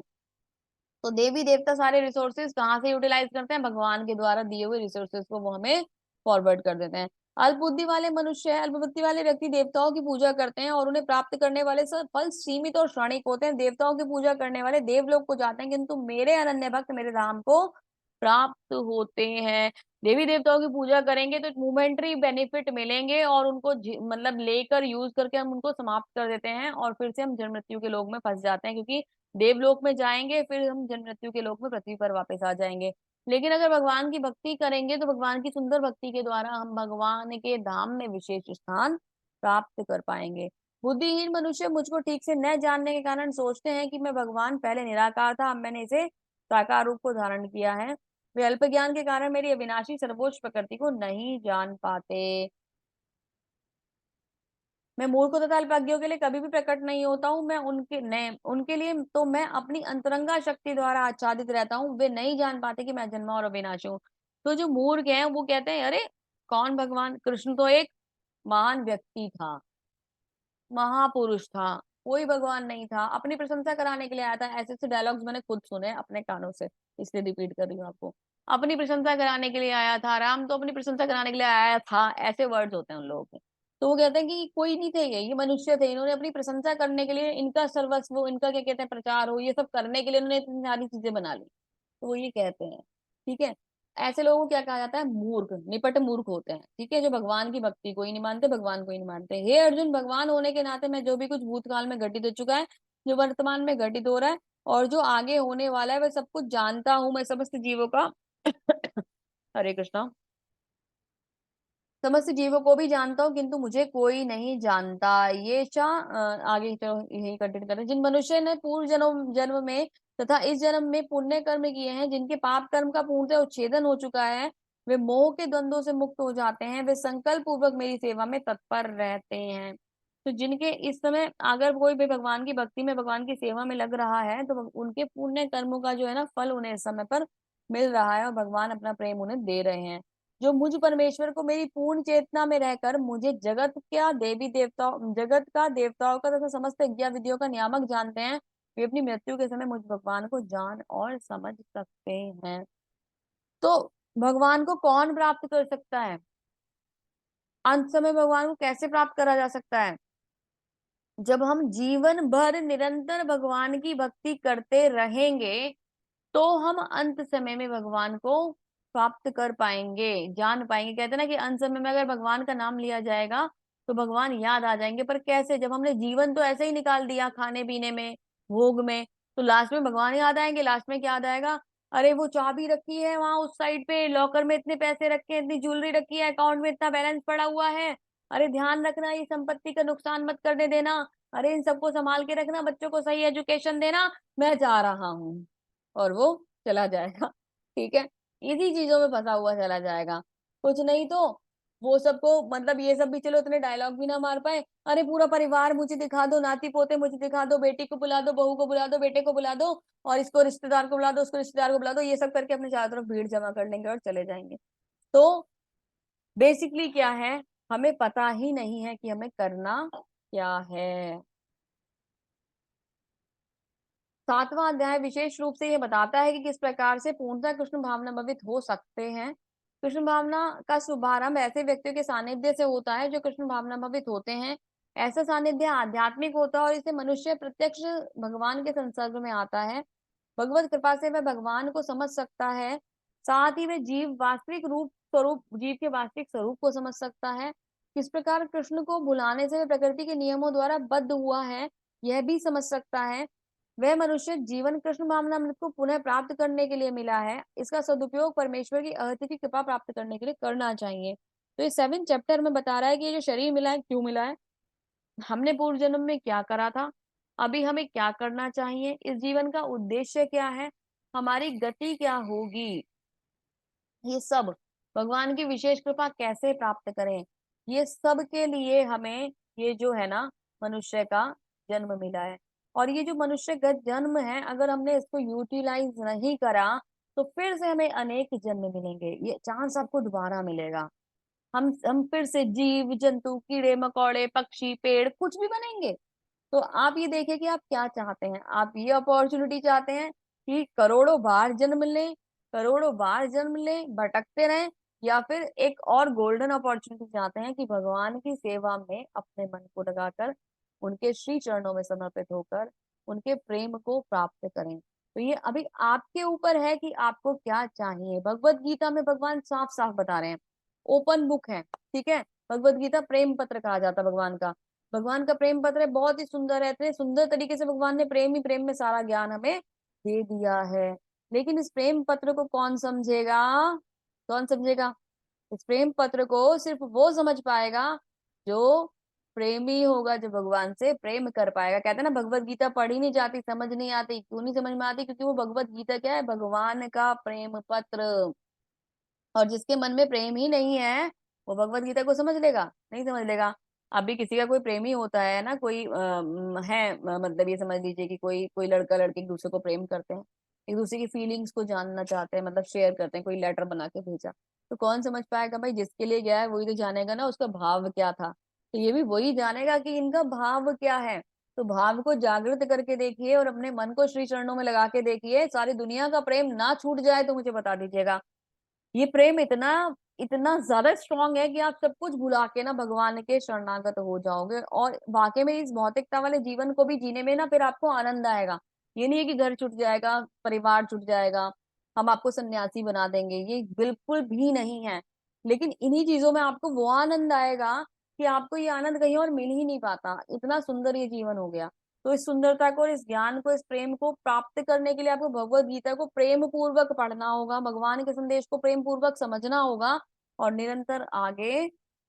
तो देवी देवता सारे रिसोर्सेज कहाँ से यूटिलाइज करते हैं, भगवान के द्वारा दिए हुए रिसोर्सेज को वो हमें फॉरवर्ड कर देते हैं। अल्पबुद्धि वाले मनुष्य है, अल्पबुद्धि वाले व्यक्ति देवताओं की पूजा करते हैं और उन्हें प्राप्त करने वाले सब फल सीमित और क्षणिक होते हैं। देवताओं की पूजा करने वाले देवलोक को जाते हैं, किंतु मेरे अनन्य भक्त मेरे धाम को प्राप्त होते हैं। देवी देवताओं की पूजा करेंगे तो मोमेंट्री बेनिफिट मिलेंगे और उनको मतलब लेकर यूज करके हम उनको समाप्त कर देते हैं और फिर से हम जन्म मृत्यु के लोक में फंस जाते हैं, क्योंकि देवलोक में जाएंगे फिर हम जन्म मृत्यु के लोक में पृथ्वी पर वापस आ जाएंगे। लेकिन अगर भगवान की भक्ति करेंगे तो भगवान की सुंदर भक्ति के द्वारा हम भगवान के धाम में विशेष स्थान प्राप्त कर पाएंगे। बुद्धिहीन मनुष्य मुझको ठीक से न जानने के कारण सोचते हैं कि मैं भगवान पहले निराकार था, अब मैंने इसे साकार रूप को धारण किया है। वे अल्प ज्ञान के कारण मेरी अविनाशी सर्वोच्च प्रकृति को नहीं जान पाते। मैं मूर्खों तथा अल्पज्ञों के लिए कभी भी प्रकट नहीं होता हूँ, मैं उनके लिए तो मैं अपनी अंतरंगा शक्ति द्वारा आच्छादित रहता हूँ। वे नहीं जान पाते कि मैं जन्मा और अविनाशी हूँ। तो जो मूर्ख हैं वो कहते हैं अरे कौन भगवान, कृष्ण तो एक महान व्यक्ति था, महापुरुष था, कोई भगवान नहीं था, अपनी प्रशंसा कराने के लिए आया था। ऐसे ऐसे डायलॉग्स मैंने खुद सुने अपने कानों से, इसलिए रिपीट कर रही हूँ आपको। अपनी प्रशंसा कराने के लिए आया था, राम तो अपनी प्रशंसा कराने के लिए आया था, ऐसे वर्ड्स होते हैं उन लोगों के। तो वो कहते हैं कि कोई नहीं थे, ये मनुष्य थे, इन्होंने अपनी प्रशंसा करने के लिए, इनका सर्वस्व, इनका क्या कहते हैं प्रचार हो, ये सब करने के लिए इन्होंने इतनी सारी चीजें बना ली। तो वो ये कहते हैं, ठीक है। ऐसे लोगों को क्या कहा जाता है, मूर्ख, निपट मूर्ख होते हैं, ठीक है, जो भगवान की भक्ति को ही नहीं मानते, भगवान को ही नहीं मानते। हे अर्जुन, भगवान होने के नाते मैं जो भी कुछ भूतकाल में घटित हो चुका है, जो वर्तमान में घटित हो रहा है और जो आगे होने वाला है, वह सब कुछ जानता हूं। मैं समस्त जीवों का हरे कृष्णा, समस्त जीवों को भी जानता हूँ, किंतु मुझे कोई नहीं जानता। ये आगे चलो यही कंटिन्यू करें। जिन मनुष्य ने पूर्व जन्म जन्म में तथा इस जन्म में पुण्य कर्म किए हैं, जिनके पाप कर्म का पूर्णतः उच्छेदन हो चुका है, वे मोह के द्वंद्वों से मुक्त हो जाते हैं, वे संकल्प पूर्वक मेरी सेवा में तत्पर रहते हैं। तो जिनके इस समय अगर कोई भी भगवान की भक्ति में, भगवान की सेवा में लग रहा है, तो उनके पुण्य कर्मों का जो है ना फल उन्हें इस समय पर मिल रहा है और भगवान अपना प्रेम उन्हें दे रहे हैं। जो मुझ परमेश्वर को मेरी पूर्ण चेतना में रहकर मुझे जगत का, देवताओं का तथा समस्त यज्ञ विधियों का नियामक जानते हैं, वे अपनी मृत्यु के समय मुझ भगवान को जान और समझ सकते हैं। तो भगवान को कौन प्राप्त कर सकता है, अंत समय भगवान को कैसे प्राप्त करा जा सकता है, जब हम जीवन भर निरंतर भगवान की भक्ति करते रहेंगे तो हम अंत समय में भगवान को प्राप्त कर पाएंगे, जान पाएंगे। कहते हैं ना कि अंत समय में अगर भगवान का नाम लिया जाएगा तो भगवान याद आ जाएंगे। पर कैसे, जब हमने जीवन तो ऐसे ही निकाल दिया खाने पीने में, भोग में, तो लास्ट में भगवान याद आएंगे। लास्ट में क्या याद आएगा, अरे वो चाबी रखी है वहां उस साइड पे, लॉकर में इतने पैसे रखे हैं, इतनी ज्वेलरी रखी है, अकाउंट में इतना बैलेंस पड़ा हुआ है, अरे ध्यान रखना, ये संपत्ति का नुकसान मत करने देना, अरे इन सबको संभाल के रखना, बच्चों को सही एजुकेशन देना, मैं जा रहा हूँ। और वो चला जाएगा, ठीक है, इसी चीजों में फंसा हुआ चला जाएगा। कुछ नहीं तो वो सबको, मतलब ये सब भी चलो इतने डायलॉग भी ना मार पाए, अरे पूरा परिवार मुझे दिखा दो, नाती पोते मुझे दिखा दो, बेटी को बुला दो, बहू को बुला दो, बेटे को बुला दो, और इसको रिश्तेदार को बुला दो, उसको रिश्तेदार को बुला दो, ये सब करके अपने चारों तरफ भीड़ जमा कर लेंगे और चले जाएंगे। तो बेसिकली क्या है, हमें पता ही नहीं है कि हमें करना क्या है। 7वां अध्याय विशेष रूप से ये बताता है कि किस प्रकार से पूर्णतः कृष्ण भावना भवित हो सकते हैं। कृष्ण भावना का शुभारंभ ऐसे व्यक्तियों के सानिध्य से होता है जो कृष्ण भावना भवित होते हैं। ऐसा सानिध्य आध्यात्मिक होता है और इसे मनुष्य प्रत्यक्ष भगवान के संसर्ग में आता है। भगवत कृपा से वह भगवान को समझ सकता है, साथ ही वह जीव के वास्तविक स्वरूप को समझ सकता है। किस प्रकार कृष्ण को भुलाने से वह प्रकृति के नियमों द्वारा बद्ध हुआ है, यह भी समझ सकता है। वह मनुष्य जीवन कृष्ण भावनामृत को पुनः प्राप्त करने के लिए मिला है, इसका सदुपयोग परमेश्वर की अत्यधिक कृपा प्राप्त करने के लिए करना चाहिए। तो ये 7 चैप्टर में बता रहा है कि ये जो शरीर मिला है क्यों मिला है, हमने पूर्व जन्म में क्या करा था, अभी हमें क्या करना चाहिए, इस जीवन का उद्देश्य क्या है, हमारी गति क्या होगी, ये सब भगवान की विशेष कृपा कैसे प्राप्त करें, ये सब के लिए हमें ये जो है ना मनुष्य का जन्म मिला है। और ये जो मनुष्यगत जन्म है, अगर हमने इसको यूटिलाइज नहीं करा तो फिर से हमें अनेक जन्म मिलेंगे, ये चांस आपको दोबारा मिलेगा। हम फिर से जीव जंतु, कीड़े मकोड़े, पक्षी, पेड़, कुछ भी बनेंगे। तो आप ये देखिए कि आप क्या चाहते हैं। आप ये अपॉर्चुनिटी चाहते हैं कि करोड़ों बार जन्म लें, करोड़ों बार जन्म लें, भटकते रहें, या फिर एक और गोल्डन अपॉर्चुनिटी चाहते हैं कि भगवान की सेवा में अपने मन को लगाकर, उनके श्री चरणों में समर्पित होकर उनके प्रेम को प्राप्त करें। तो ये अभी आपके ऊपर है कि आपको क्या चाहिए। भगवत गीता में भगवान साफ साफ बता रहे हैं, ओपन बुक है, ठीक है। भगवत गीता प्रेम पत्र कहा जाता है भगवान का प्रेम पत्र है, बहुत ही सुंदर है। इतने सुंदर तरीके से भगवान ने प्रेम ही प्रेम में सारा ज्ञान हमें दे दिया है। लेकिन इस प्रेम पत्र को कौन समझेगा? कौन समझेगा? इस प्रेम पत्र को सिर्फ वो समझ पाएगा जो प्रेमी होगा, जो भगवान से प्रेम कर पाएगा। कहते हैं ना, भगवत गीता पढ़ी नहीं जाती, समझ नहीं आती। क्यों नहीं समझ में आती? क्योंकि वो भगवत गीता क्या है? भगवान का प्रेम पत्र। और जिसके मन में प्रेम ही नहीं है, वो भगवत गीता को समझ लेगा? नहीं समझ लेगा। अभी किसी का कोई प्रेमी होता है ना, कोई मतलब ये समझ लीजिए कि कोई कोई लड़का लड़की एक दूसरे को प्रेम करते हैं, एक दूसरे की फीलिंग्स को जानना चाहते हैं, मतलब शेयर करते हैं, कोई लेटर बना के भेजा, तो कौन समझ पाएगा? भाई जिसके लिए गया है वही तो जानेगा ना उसका भाव क्या था। तो ये भी वही जानेगा कि इनका भाव क्या है। तो भाव को जागृत करके देखिए और अपने मन को श्री चरणों में लगा के देखिए। सारी दुनिया का प्रेम ना छूट जाए तो मुझे बता दीजिएगा। ये प्रेम इतना इतना ज्यादा स्ट्रांग है कि आप सब कुछ भुला के ना भगवान के शरणागत हो जाओगे, और वाकई में इस भौतिकता वाले जीवन को भी जीने में ना फिर आपको आनंद आएगा। ये नहीं है कि घर छूट जाएगा, परिवार छूट जाएगा, हम आपको सन्यासी बना देंगे, ये बिल्कुल भी नहीं है। लेकिन इन्हीं चीजों में आपको वो आनंद आएगा कि आपको ये आनंद कहीं और मिल ही नहीं पाता। इतना सुंदर ये जीवन हो गया। तो इस सुंदरता को और इस ज्ञान को, इस प्रेम को प्राप्त करने के लिए आपको भगवत गीता को प्रेम पूर्वक पढ़ना होगा, भगवान के संदेश को प्रेम पूर्वक समझना होगा और निरंतर आगे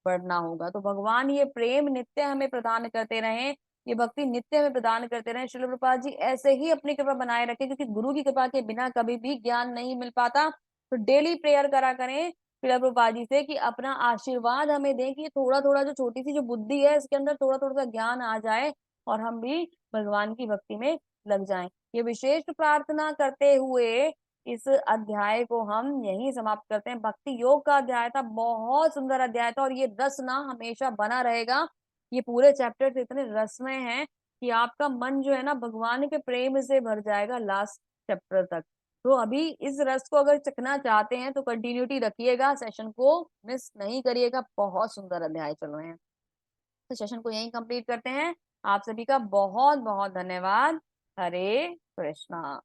बढ़ना होगा। तो भगवान ये प्रेम नित्य हमें प्रदान करते रहें, ये भक्ति नित्य हमें प्रदान करते रहें। श्रील प्रभुपाद जी ऐसे ही अपनी कृपा बनाए रखें, क्योंकि गुरु की कृपा के बिना कभी भी ज्ञान नहीं मिल पाता। तो डेली प्रेयर करा करें श्रील प्रभुपाद जी से कि अपना आशीर्वाद हमें दें कि थोड़ा थोड़ा जो छोटी सी जो बुद्धि है इसके अंदर थोड़ा थोड़ा सा ज्ञान आ जाए और हम भी भगवान की भक्ति में लग जाएं। ये विशेष प्रार्थना करते हुए इस अध्याय को हम यहीं समाप्त करते हैं। भक्ति योग का अध्याय था, बहुत सुंदर अध्याय था, और ये रस ना हमेशा बना रहेगा। ये पूरे चैप्टर इतने रसमय हैं कि आपका मन जो है ना भगवान के प्रेम से भर जाएगा लास्ट चैप्टर तक। तो अभी इस रस को अगर चखना चाहते हैं तो कंटिन्यूटी रखिएगा, सेशन को मिस नहीं करिएगा। बहुत सुंदर अध्याय चल रहे हैं। तो सेशन को यहीं कंप्लीट करते हैं। आप सभी का बहुत बहुत धन्यवाद। हरे कृष्णा।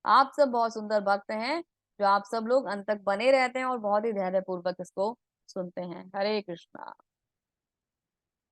आप सब बहुत सुंदर भक्त हैं, जो आप सब लोग अंत तक बने रहते हैं और बहुत ही धैर्य पूर्वक इसको सुनते हैं। हरे कृष्णा।